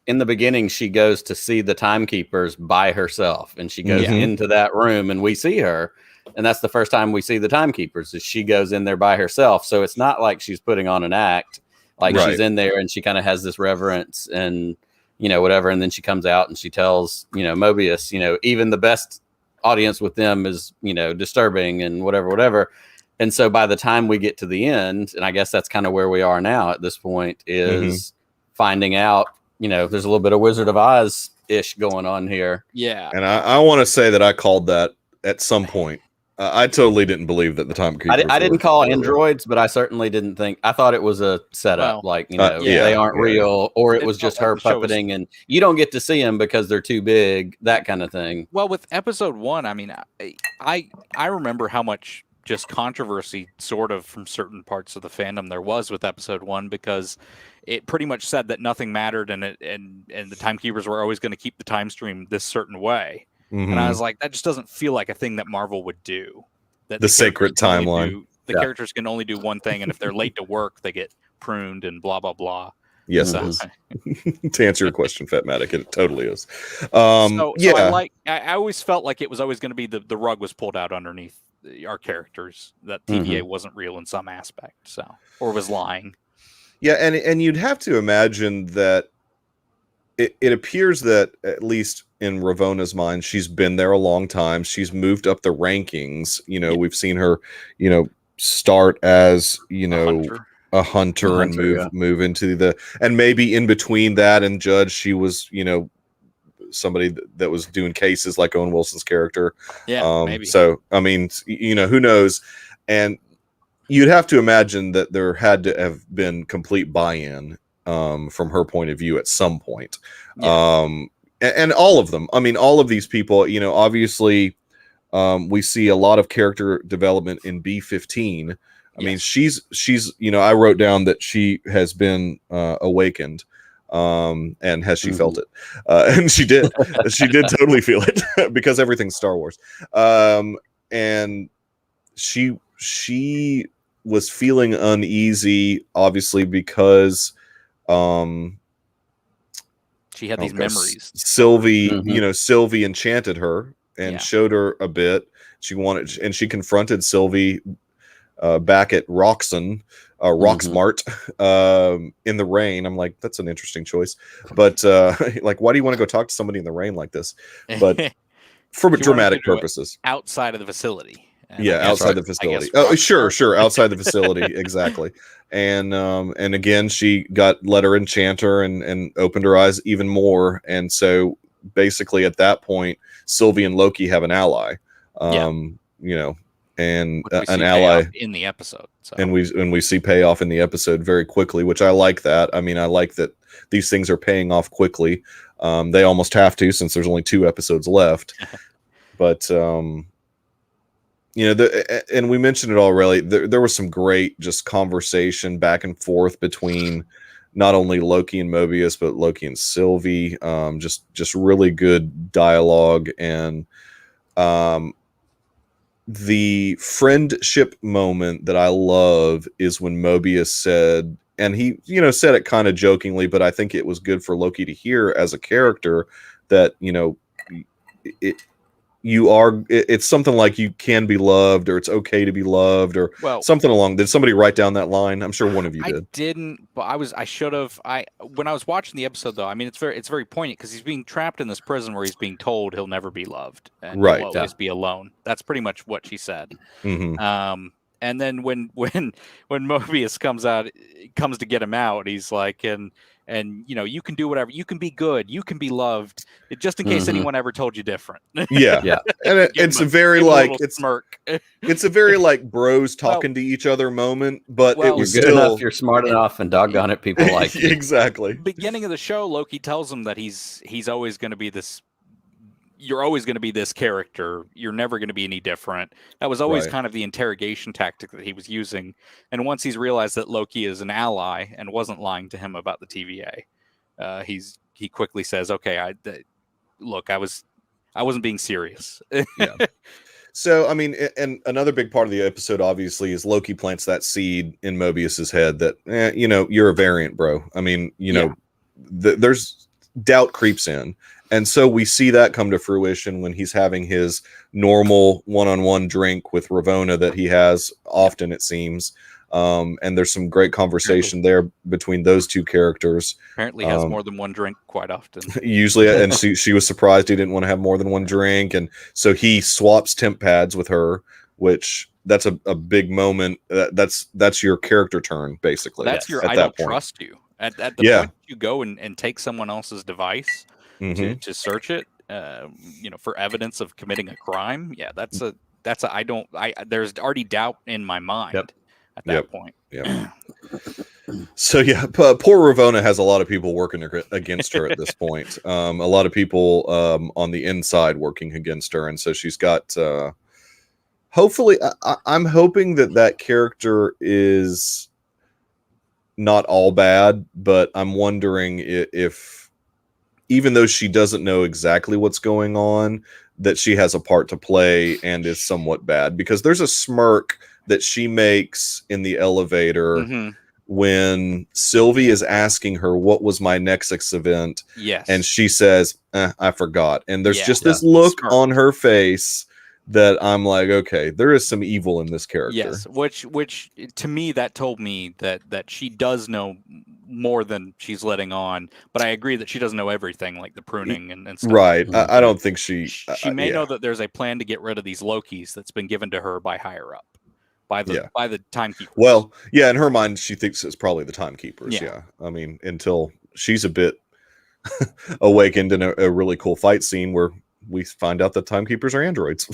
In the beginning, she goes to see the timekeepers by herself, and she goes into that room, and we see her, and that's the first time we see the timekeepers. Is she goes in there by herself, so it's not like she's putting on an act. Like she's in there, and she kind of has this reverence, and whatever, and then she comes out and she tells Mobius, even the best audience with them is disturbing and whatever. And so by the time we get to the end, and I guess that's kind of where we are now at this point, is finding out, there's a little bit of Wizard of Oz-ish going on here. Yeah. And I want to say that I called that at some point. I totally didn't believe that the timekeepers I didn't call androids, but I certainly didn't think. I thought it was a setup, they aren't real, or it was just her puppeting, and you don't get to see them because they're too big, that kind of thing. Well, with episode 1, I mean, I remember how much just controversy sort of from certain parts of the fandom there was with episode 1, because it pretty much said that nothing mattered, and the timekeepers were always going to keep the time stream this certain way. And I was like, that just doesn't feel like a thing that Marvel would do. that the sacred timeline. The characters can only do one thing, and if they're late to work, they get pruned and blah blah blah. Yes, it is. To answer your question, Fatmatic, it totally is. So I always felt like it was always going to be the rug was pulled out underneath our characters, that TVA wasn't real in some aspect, or was lying. Yeah, and you'd have to imagine that it appears that, at least in Ravona's mind, she's been there a long time. She's moved up the rankings. We've seen her, start as, a hunter and move into and maybe in between that and Judge, she was, somebody that was doing cases like Owen Wilson's character. Yeah, maybe. So, I mean, who knows? And you'd have to imagine that there had to have been complete buy-in from her point of view at some point. Yeah. And all of them, I mean, all of these people, obviously we see a lot of character development in B-15. I mean, she's, I wrote down that she has been awakened. And has she felt it? And she did. She did totally feel it because everything's Star Wars. And she was feeling uneasy, obviously, because she had these memories. Sylvie, Sylvie enchanted her and showed her a bit. And she confronted Sylvie back at Roxxon, Roxmart, in the rain. I'm like, that's an interesting choice, but like, why do you want to go talk to somebody in the rain like this? But for dramatic purposes, outside of the facility. Outside the facility. Oh, sure, outside the facility, exactly. And again, she let her enchant her and opened her eyes even more. And so basically, at that point, Sylvie and Loki have an ally. And an ally in the episode, and we see payoff in the episode very quickly, which I like that. I mean, I like that these things are paying off quickly. They almost have to, since there's only 2 episodes left. But and we mentioned it already. There was some great just conversation back and forth between not only Loki and Mobius, but Loki and Sylvie. Just really good dialogue. And the friendship moment that I love is when Mobius said, and he, said it kind of jokingly, but I think it was good for Loki to hear as a character, that, it's something like you can be loved, or it's okay to be loved, or something along. Did somebody write down that line? I'm sure one of you did. I didn't, but I should have. When I was watching the episode, though, I mean, it's very poignant because he's being trapped in this prison where he's being told he'll never be loved and he'll always be alone. That's pretty much what she said. And then when Mobius comes to get him out, he's like, and you can do whatever, you can be good, you can be loved, just in case anyone ever told you different. And it's a very smirk. It's a very like bros talking to each other moment, but it was you're good enough, you're smart enough, and doggone it, people like you. Exactly. Beginning of the show, Loki tells him that he's always going to be this. You're always going to be this character. You're never going to be any different. That was always kind of the interrogation tactic that he was using. And once he's realized that Loki is an ally and wasn't lying to him about the TVA, he quickly says, "Okay, look, I wasn't being serious." So, I mean, and another big part of the episode, obviously, is Loki plants that seed in Mobius's head that, you're a variant, bro. I mean, there's doubt creeps in. And so we see that come to fruition when he's having his normal one-on-one drink with Ravonna that he has often, it seems. And there's some great conversation there between those two characters. Apparently has more than one drink quite often. Usually, and she was surprised he didn't want to have more than one drink. And so he swaps temp pads with her, which that's a big moment. That's your character turn, basically. That's your I don't trust you. At the point you go and take someone else's device to search it, for evidence of committing a crime. Yeah, there's already doubt in my mind at that point. So poor Ravonna has a lot of people working against her at this point. A lot of people on the inside working against her, and so she's got. Hopefully, I'm hoping that character is not all bad, but I'm wondering if even though she doesn't know exactly what's going on, that she has a part to play and is somewhat bad, because there's a smirk that she makes in the elevator when Sylvie is asking her, what was my Nexus event? Yes. And she says, I forgot. And there's just this look on her face that I'm like, okay, there is some evil in this character. Yes, which to me, that told me that she does know more than she's letting on. But I agree that she doesn't know everything, like the pruning and stuff. Right. I don't think she may know that there's a plan to get rid of these Lokis that's been given to her by higher up. By the timekeepers. Well, yeah, in her mind, she thinks it's probably the timekeepers. Yeah. I mean, until she's a bit awakened in a really cool fight scene where we find out that timekeepers are androids.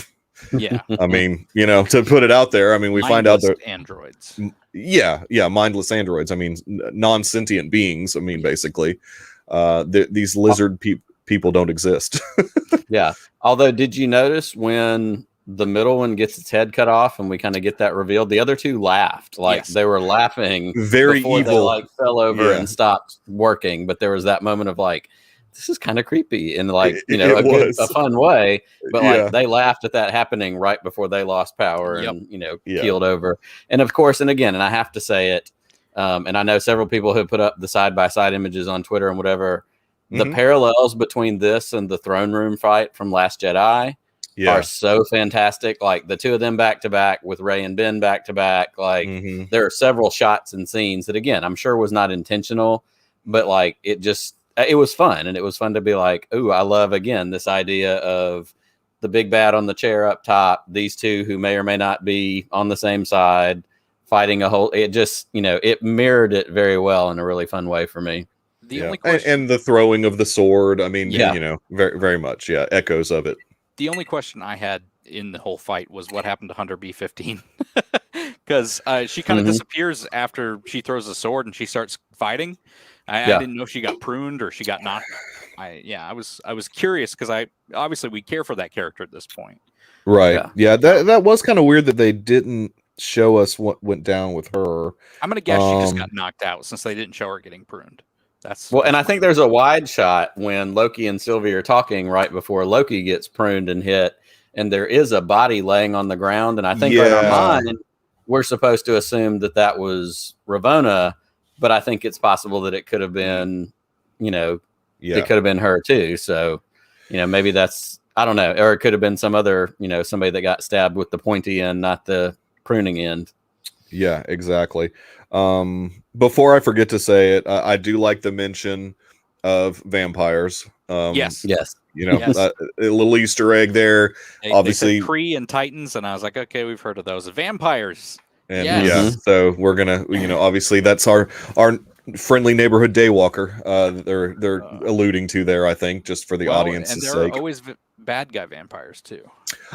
Yeah. I mean, you know, to put it out there, I mean, we find out that androids. Yeah, mindless androids. I mean, non-sentient beings. I mean, basically, these lizard people don't exist. Yeah. Although, did you notice when the middle one gets its head cut off and we kind of get that revealed, the other two laughed, like they were laughing very before evil. They like fell over and stopped working. But there was that moment of like, this is kind of creepy in like, you know, a fun way, but like they laughed at that happening right before they lost power and, you know, keeled over. And of course, and again, and I have to say it, and I know several people who put up the side-by-side images on Twitter and whatever, the parallels between this and the throne room fight from Last Jedi are so fantastic. Like the two of them back to back with Rey and Ben back to back. Like there are several shots and scenes that, again, I'm sure was not intentional, but like it was fun. And it was fun to be like, ooh, I love, again, this idea of the big bad on the chair up top, these two who may or may not be on the same side fighting it just, you know, it mirrored it very well in a really fun way for me. The only question, and the throwing of the sword, I mean, you know, very, very much. Yeah. Echoes of it. The only question I had in the whole fight was what happened to Hunter B-15, because she kind of disappears after she throws the sword and she starts fighting. I didn't know if she got pruned or she got knocked. I was curious because obviously we care for that character at this point. Right. Yeah. That was kind of weird that they didn't show us what went down with her. I'm gonna guess she just got knocked out since they didn't show her getting pruned. And I think there's a wide shot when Loki and Sylvie are talking right before Loki gets pruned and hit, and there is a body laying on the ground. And I think in our mind, we're supposed to assume that was Ravonna, but I think it's possible that it could have been, you know, it could have been her too. So, you know, maybe that's, I don't know, or it could have been some other, you know, somebody that got stabbed with the pointy end, not the pruning end. Yeah, exactly. Before I forget to say it, I do like the mention of vampires. Yes. You know, a little Easter egg there. Obviously, they said Kree and Titans, and I was like, okay, we've heard of those. Vampires. And so we're gonna, you know, obviously that's our friendly neighborhood daywalker. They're alluding to there, I think, just for the audience's sake. And there are always bad guy vampires too.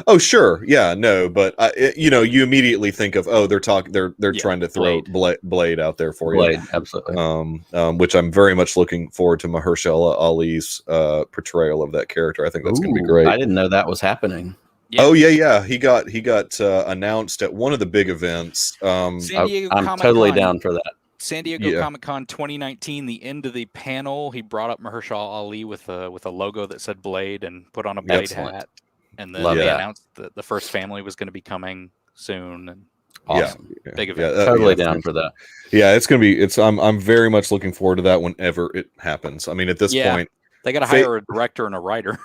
Oh sure, yeah, no, but you know, you immediately think of they're trying to throw Blade out there for you. Absolutely. Which I'm very much looking forward to Mahershala Ali's portrayal of that character. I think that's going to be great. I didn't know that was happening. Yeah. Oh yeah, he got announced at one of the big events. I'm totally down for that. San Diego Comic-Con 2019, the end of the panel, he brought up Mahershala Ali with a logo that said Blade and put on a Blade hat. And then they announced that the first family was going to be coming soon. And awesome. Big event. Totally down for that. Yeah, it's going to be, I'm very much looking forward to that whenever it happens. I mean, at this point, they got to hire a director and a writer.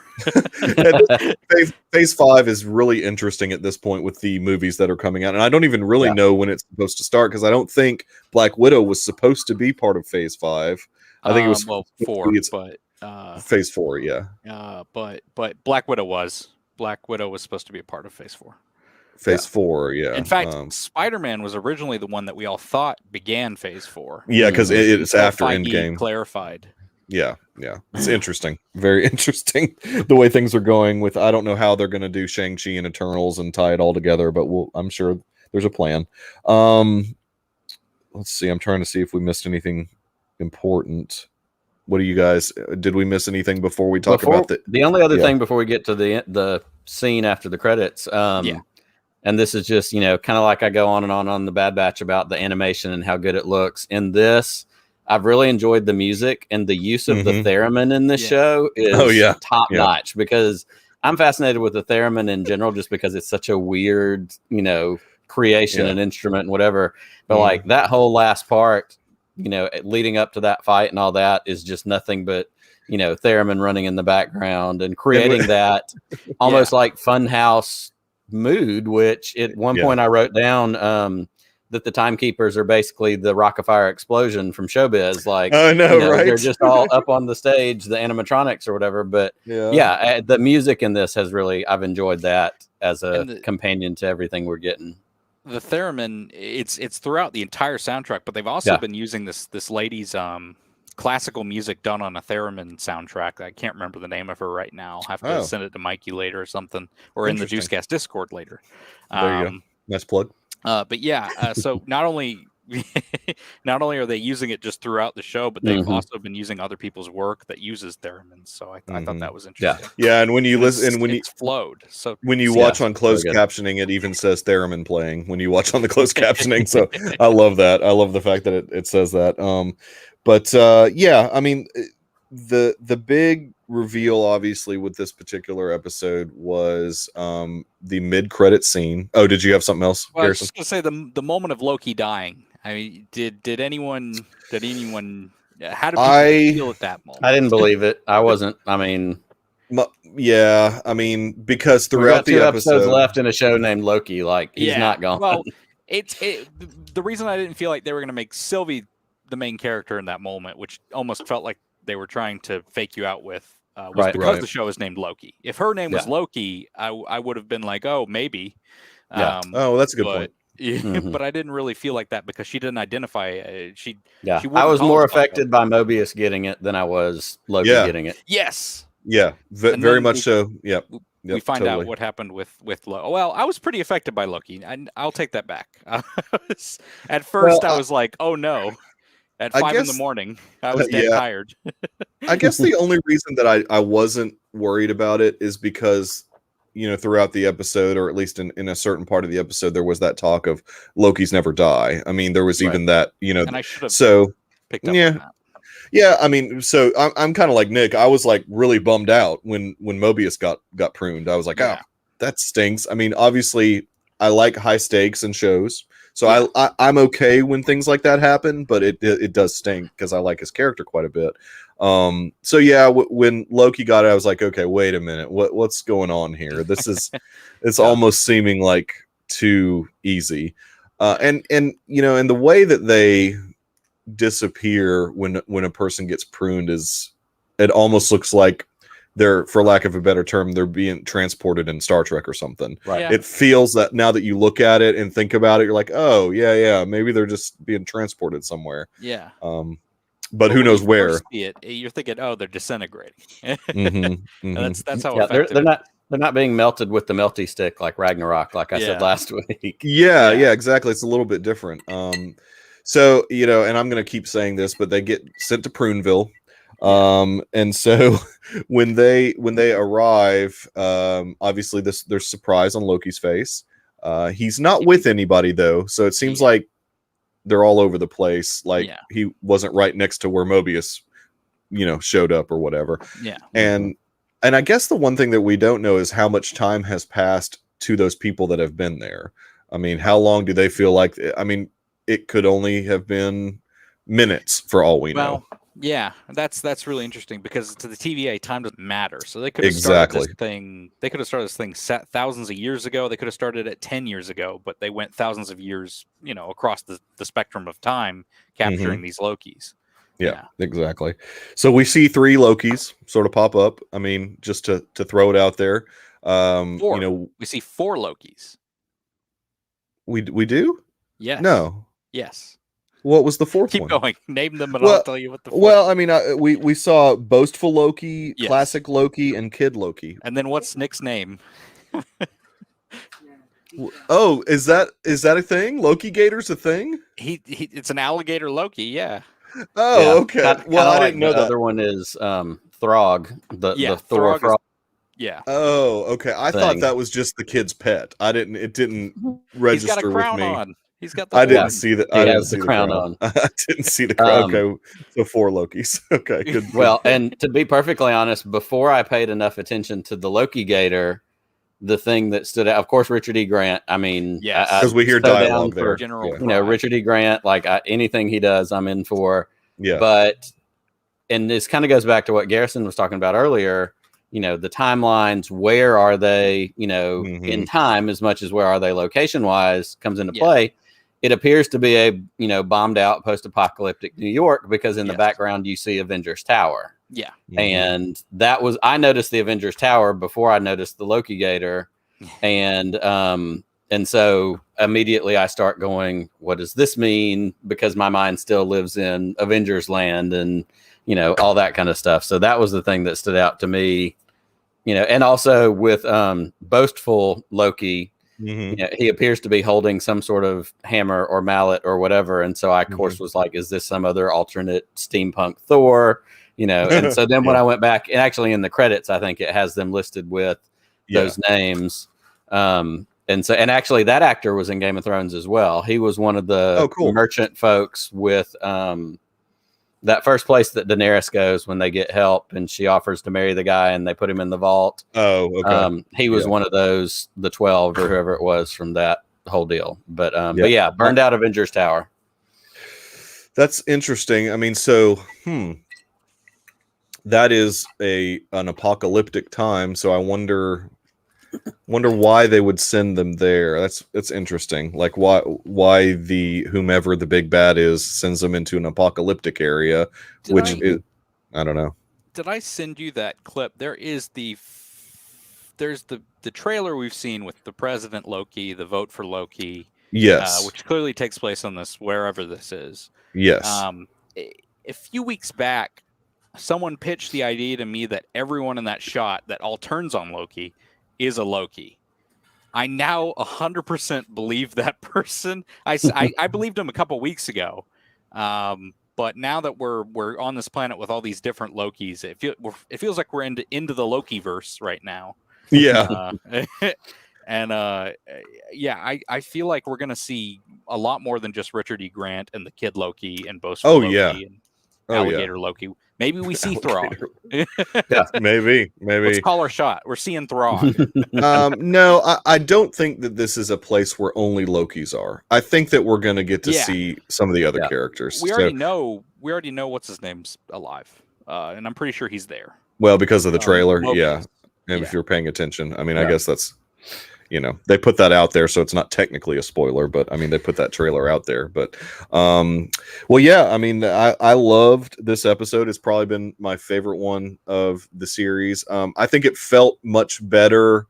Phase 5 is really interesting at this point with the movies that are coming out. And I don't even really know when it's supposed to start, because I don't think Black Widow was supposed to be part of Phase 5. I think it was 4, but Phase 4, but Black Widow was. Black Widow was supposed to be a part of Phase 4. Phase 4, yeah. In fact, Spider-Man was originally the one that we all thought began Phase 4. Yeah, because it's after Endgame. Clarified. Yeah. It's interesting. Very interesting the way things are going with, I don't know how they're going to do Shang-Chi and Eternals and tie it all together, but I'm sure there's a plan. Let's see. I'm trying to see if we missed anything important. What do you guys, did we miss anything before we talk about the only other thing before we get to the scene after the credits? And this is just, you know, kind of like I go on and on the Bad Batch about the animation and how good it looks. In this, I've really enjoyed the music, and the use of the theremin in this show is top notch, because I'm fascinated with the theremin in general, just because it's such a weird, creation and instrument and whatever. But like that whole last part, leading up to that fight and all that is just nothing but, theremin running in the background and creating that almost like funhouse mood, which at one point I wrote down, that the timekeepers are basically the Rock-afire explosion from Showbiz. Like, right? They're just all up on the stage, the animatronics or whatever. But the music in this has really, I've enjoyed that as a companion to everything we're getting. The theremin, it's throughout the entire soundtrack, but they've also been using this lady's classical music done on a theremin soundtrack. I can't remember the name of her right now. I'll have to send it to Mikey later or something, or in the Juicecast Discord later. There you go. Nice plug. But so not only are they using it just throughout the show, but they've also been using other people's work that uses theremin. So I thought that was interesting. Yeah, and when you listen, and when it's flowed. So when you watch on closed captioning, it even says theremin playing when you watch on the closed captioning. So I love that. I love the fact that it says that. I mean, the big reveal, obviously, with this particular episode was the mid-credit scene. Oh, did you have something else, well, Garrison? I was just gonna say the moment of Loki dying. I mean, did anyone how did people feel at that moment? I didn't believe it. I wasn't. I mean, because throughout the episodes episode left in a show named Loki, like he's not gone. Well, the reason I didn't feel like they were gonna make Sylvie the main character in that moment, which almost felt like they were trying to fake you out with, was because the show is named Loki. If her name was Loki, I would have been like, oh, maybe. That's a good point. But I didn't really feel like that because she didn't identify. She I was more affected by Mobius getting it than I was Loki getting it. Yes. Yeah, very much so. Yep. We find out what happened with Loki. Well, I was pretty affected by Loki, and I'll take that back. At first, I was like, oh no. At 5 in the morning, I was dead tired. I guess the only reason that I wasn't worried about it is because, throughout the episode, or at least in a certain part of the episode, there was that talk of Loki's never die. I mean, there was even that, and I should have picked up on that. Yeah, I mean, so I'm kind of like Nick. I was like really bummed out when Mobius got pruned. I was like, that stinks. I mean, obviously, I like high stakes in shows. So I'm okay when things like that happen, but it does stink because I like his character quite a bit. When Loki got it, I was like, okay, wait a minute, what's going on here? This is it's almost seeming like too easy, and the way that they disappear when a person gets pruned it almost looks like they're, for lack of a better term, they're being transported in Star Trek or something. Right. Yeah. It feels that now that you look at it and think about it, you're like, oh yeah, maybe they're just being transported somewhere. Yeah. But who knows where? You're thinking, oh, they're disintegrating. That's how they're not being melted with the melty stick like Ragnarok, like I said last week. Yeah, exactly. It's a little bit different. And I'm gonna keep saying this, but they get sent to Pruneville. And so when they arrive, obviously there's surprise on Loki's face. He's not with anybody though, so it seems like they're all over the place. Like he wasn't right next to where Mobius, showed up or whatever. Yeah. And I guess the one thing that we don't know is how much time has passed to those people that have been there. I mean, how long do they feel like? I mean, it could only have been minutes for all we know. Yeah, that's really interesting because to the TVA, time doesn't matter. So they could have started this thing. They could have started this thing thousands of years ago. They could have started it 10 years ago, but they went thousands of years, across the spectrum of time, capturing these Lokis. Yeah, exactly. So we see 3 Lokis sort of pop up. I mean, just to throw it out there. 4. We see 4 Lokis. We do? Yes. No. Yes. What was the 4th one? Keep going. Name them, and I'll tell you what the 4th. Well, I mean, we saw Boastful Loki, Classic Loki, and Kid Loki. And then what's Nick's name? Oh, is that a thing? Loki Gator's a thing? It's an alligator Loki, yeah. Oh, okay. I didn't know that. The other one is Throg, the Thor frog. Yeah. Oh, okay. I thought that was just the kid's pet. It didn't register He's got a crown with me. on. He's got the. I didn't see that. He I didn't has see the the crown crown. on. I didn't see the crown. Okay, so 4 Lokis. Okay, good. Well, and to be perfectly honest, before I paid enough attention to the Loki Gator, the thing that stood out, of course, Richard E. Grant. I mean, Yes, because we hear so dialogue there. General You know, Richard E. Grant, like anything he does, I'm in for. Yeah. But, and this kind of goes back to what Garrison was talking about earlier. You know, the timelines, where are they, you know, in time as much as where are they location wise comes into play. It appears to be a, you know, bombed out post-apocalyptic New York because in the background you see Avengers Tower. Yeah. And that was, I noticed the Avengers Tower before I noticed the Loki Gator. And so immediately I start going, what does this mean? Because my mind still lives in Avengers land and, you know, all that kind of stuff. So that was the thing that stood out to me, you know, and also with boastful Loki, you know, he appears to be holding some sort of hammer or mallet or whatever. And so I, of course, was like, is this some other alternate steampunk Thor? You know, and so then when I went back, and actually in the credits, I think it has them listed with those names. And so, and actually that actor was in Game of Thrones as well. He was one of the merchant folks with that first place that Daenerys goes when they get help and she offers to marry the guy and they put him in the vault. Oh, okay. He was one of those, the 12 or whoever it was from that whole deal. But yeah, burned out Avengers Tower. That's interesting. I mean, so, that is an apocalyptic time. So I wonder why they would send them there. That's interesting. Like why the whomever the big bad is sends them into an apocalyptic area, I don't know. Did I send you that clip? There's the trailer we've seen with the President Loki, the vote for Loki. Yes. Which clearly takes place on this wherever this is. Yes. A few weeks back, someone pitched the idea to me that everyone in that shot that all turns on Loki is a Loki. I now 100% believe that person. I believed him a couple weeks ago, but now that we're on this planet with all these different Lokis, it feels like we're into the Loki verse right now. Yeah, and I feel like we're gonna see a lot more than just Richard E. Grant and the Kid Loki and Boastful Loki and Alligator Loki. Maybe we see Throg. maybe. Let's call our shot. We're seeing Throg. No, I don't think that this is a place where only Lokis are. I think that we're going to get to see some of the other characters. We already know what's his name's alive, and I'm pretty sure he's there. Well, because of the trailer, Loki's. And if you're paying attention, I mean, I guess that's. You know, they put that out there, so it's not technically a spoiler, but I mean, they put that trailer out there. But, well, yeah, I mean, I loved this episode. It's probably been my favorite one of the series. I think it felt much better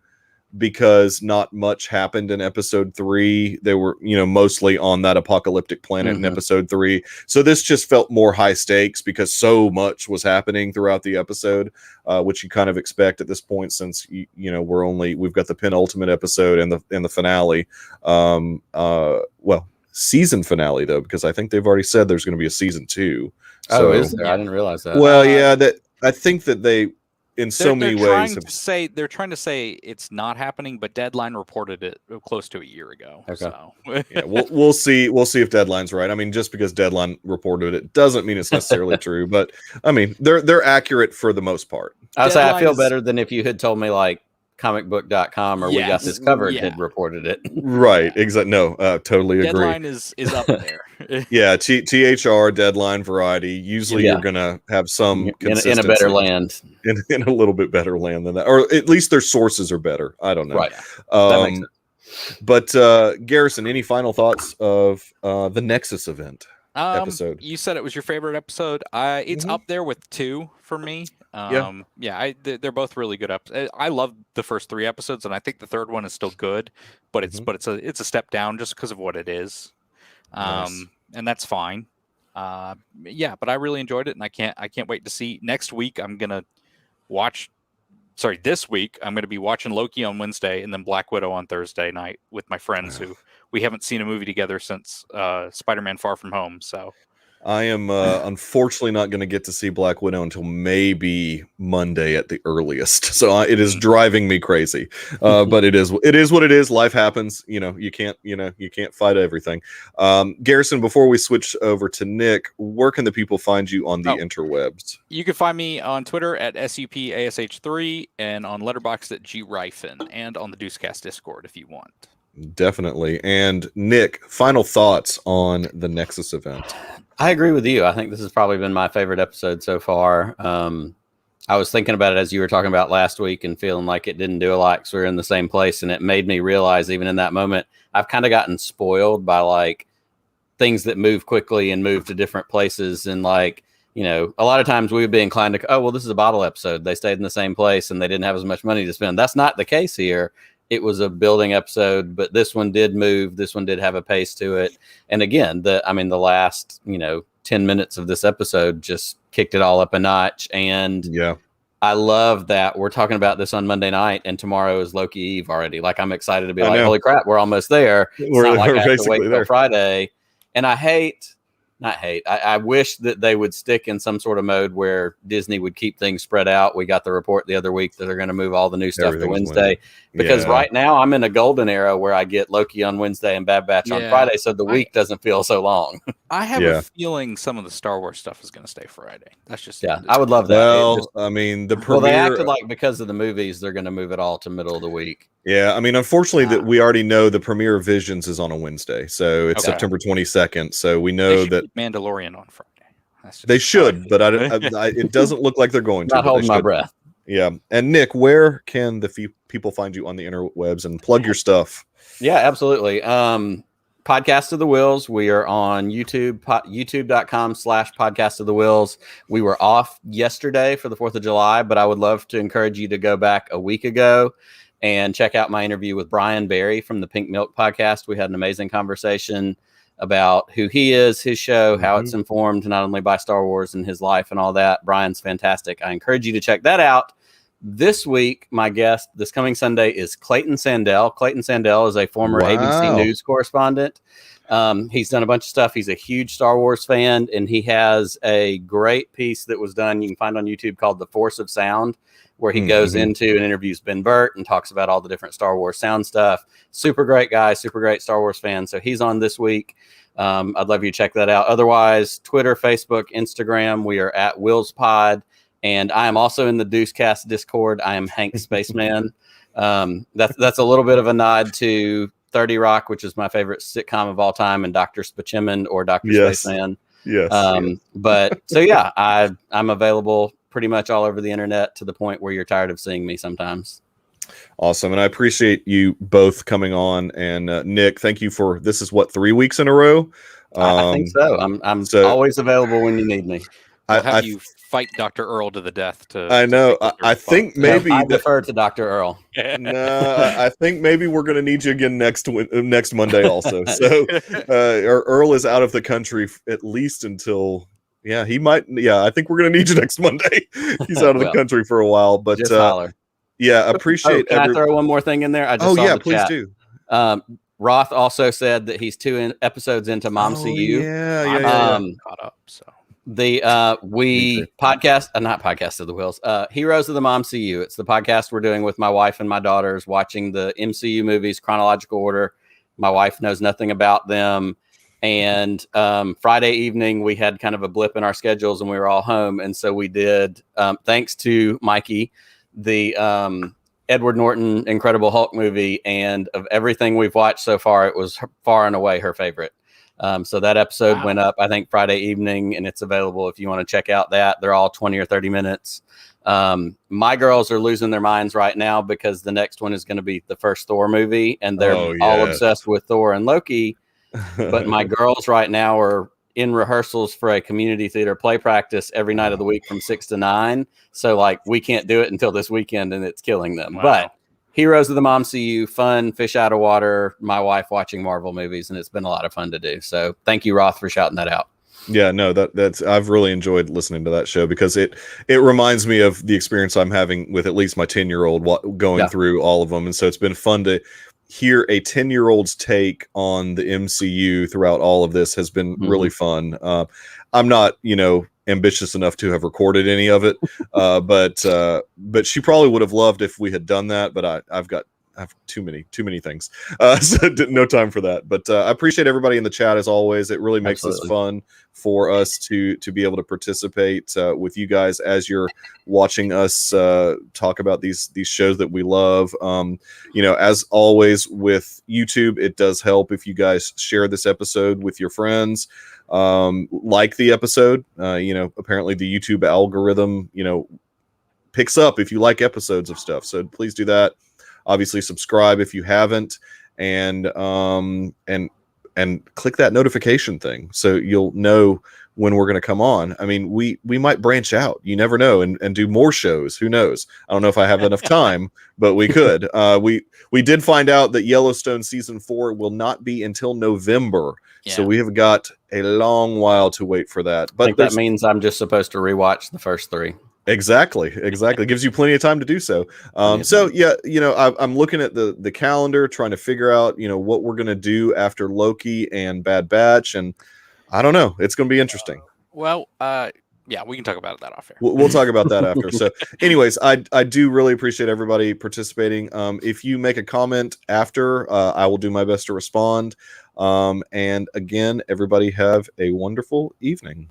because not much happened in episode 3. They were, you know, mostly on that apocalyptic planet in episode 3. So this just felt more high stakes because so much was happening throughout the episode, which you kind of expect at this point, since you know we've got the penultimate episode and the finale. Well, season finale though, because I think they've already said there's going to be a season 2. So, is there? I didn't realize that. Well, that I think that they. In so many ways, they're trying to say it's not happening, but Deadline reported it close to a year ago. Okay. So yeah, we'll see. We'll see if Deadline's right. I mean, just because Deadline reported it doesn't mean it's necessarily true, but I mean, they're accurate for the most part. I feel better than if you had told me like comicbook.com or we got this covered had reported it. Right. Exactly. No, totally agree. Deadline is up there. Yeah. THR, Deadline, Variety. Usually you're going to have some in a better land. In a little bit better land than that. Or at least their sources are better. I don't know. Right. That makes sense. But Garrison, any final thoughts of the Nexus event episode? You said it was your favorite episode. It's up there with 2 for me. They're both really good episodes. I love the first 3 episodes, and I think the third one is still good, but it's a step down just because of what it is, and that's fine. But I really enjoyed it, and I can't wait to see next week. This week I'm going to be watching Loki on Wednesday, and then Black Widow on Thursday night with my friends who we haven't seen a movie together since Spider-Man: Far From Home. So. I am unfortunately not going to get to see Black Widow until maybe Monday at the earliest. So it is driving me crazy. But it is what it is. Life happens. You can't fight everything. Garrison, before we switch over to Nick, where can the people find you on the interwebs? You can find me on Twitter at SUPASH3 and on Letterboxd at GRyfin and on the Deucecast Discord if you want. Definitely. And Nick, final thoughts on the Nexus event. I agree with you. I think this has probably been my favorite episode so far. I was thinking about it as you were talking about last week and feeling like it didn't do a lot because we were in the same place. And it made me realize even in that moment, I've kind of gotten spoiled by like things that move quickly and move to different places. And like, a lot of times we would be inclined to, oh, well, this is a bottle episode. They stayed in the same place and they didn't have as much money to spend. That's not the case here. It was a building episode, but this one did move. This one did have a pace to it. And again, the last, 10 minutes of this episode just kicked it all up a notch. And yeah, I love that we're talking about this on Monday night and tomorrow is Loki Eve already. Like I'm excited to be holy crap, we're almost there. It's not like I have to wait till Friday. And I wish that they would stick in some sort of mode where Disney would keep things spread out. We got the report the other week that they're going to move all the new stuff to Wednesday because right now I'm in a golden era where I get Loki on Wednesday and Bad Batch on Friday. So the week doesn't feel so long. I have a feeling some of the Star Wars stuff is going to stay Friday. That's just, I would love that. Well, the premiere, they acted like because of the movies, they're going to move it all to middle of the week. Yeah, unfortunately, that we already know the premiere of Visions is on a Wednesday, so it's September 22nd. So we know that Mandalorian on Friday. They should, but it doesn't look like they're going to. Not holding my breath. Yeah, and Nick, where can the people find you on the interwebs and plug your stuff? Yeah, absolutely. Podcast of the Wills. We are on YouTube, youtube.com/podcast of the Wills. We were off yesterday for the 4th of July, but I would love to encourage you to go back a week ago and check out my interview with Brian Barry from the Pink Milk podcast. We had an amazing conversation about who he is, his show, how it's informed not only by Star Wars and his life and all that. Brian's fantastic. I encourage you to check that out. This week, my guest this coming Sunday is Clayton Sandell. Clayton Sandell is a former ABC News correspondent. He's done a bunch of stuff. He's a huge Star Wars fan, and he has a great piece that was done, you can find on YouTube, called The Force of Sound, where he goes into and interviews Ben Burt and talks about all the different Star Wars sound stuff. Super great guy, super great Star Wars fan. So he's on this week. I'd love you to check that out. Otherwise, Twitter, Facebook, Instagram, we are at WillsPod. And I am also in the Deucecast Discord. I am Hank Spaceman. That's a little bit of a nod to 30 Rock, which is my favorite sitcom of all time, and Dr. Spaceman or Dr. Spaceman. Yes. But so yeah, I'm available pretty much all over the internet to the point where you're tired of seeing me sometimes. Awesome. And I appreciate you both coming on. And Nick, thank you for, this is what, 3 weeks in a row? I think so. I'm always available when you need me. I'll have you fight Dr. Earl to the death. I know. I think maybe I defer to Dr. Earl. No, I think maybe we're going to need you again next Monday also. So Earl is out of the country at least until, he might. Yeah, I think we're going to need you next Monday. He's out of the country for a while, but just holler. Yeah, appreciate. Can I throw one more thing in there? I just saw the please chat. do. Roth also said that he's 2 episodes into Mom CU. Yeah. Caught up. So we podcast, not Podcast of the Wills, Heroes of the Mom CU. It's the podcast we're doing with my wife and my daughters, watching the MCU movies chronological order. My wife knows nothing about them. And Friday evening, we had kind of a blip in our schedules and we were all home. And so we did, thanks to Mikey, the Edward Norton Incredible Hulk movie. And of everything we've watched so far, it was far and away her favorite. So that episode went up, I think, Friday evening, and it's available if you want to check out that. They're all 20 or 30 minutes. My girls are losing their minds right now because the next one is going to be the first Thor movie, and they're all obsessed with Thor and Loki. But my girls right now are in rehearsals for a community theater play practice every night of the week from 6 to 9. So like we can't do it until this weekend, and it's killing them. Wow. But Heroes of the Mom CU, fun, fish out of water, my wife watching Marvel movies, and it's been a lot of fun to do. So thank you, Roth, for shouting that out. Yeah, no, that's I've really enjoyed listening to that show because it reminds me of the experience I'm having with at least my 10-year-old going through all of them. And so it's been fun to hear a 10-year-old's take on the MCU throughout all of this has been really fun. I'm not, ambitious enough to have recorded any of it. But she probably would have loved if we had done that. But I have too many things, so no time for that. But I appreciate everybody in the chat as always. It really makes this fun for us to be able to participate with you guys as you're watching us talk about these shows that we love. As always with YouTube, it does help if you guys share this episode with your friends. Like the episode, apparently the YouTube algorithm, picks up if you like episodes of stuff. So please do that. Obviously subscribe if you haven't, and click that notification thing so you'll know when we're going to come on. I mean, we might branch out, you never know, and do more shows. Who knows? I don't know if I have enough time, but we could. We did find out that Yellowstone season 4 will not be until November. Yeah. So we have got a long while to wait for that. But I think that means I'm just supposed to rewatch the first 3. Exactly. Gives you plenty of time to do so. So yeah, I'm looking at the calendar, trying to figure out, what we're going to do after Loki and Bad Batch. And I don't know, it's going to be interesting. Yeah, we can talk about that off air. We'll talk about that after. So anyways, I do really appreciate everybody participating. If you make a comment after, I will do my best to respond. And again, everybody have a wonderful evening.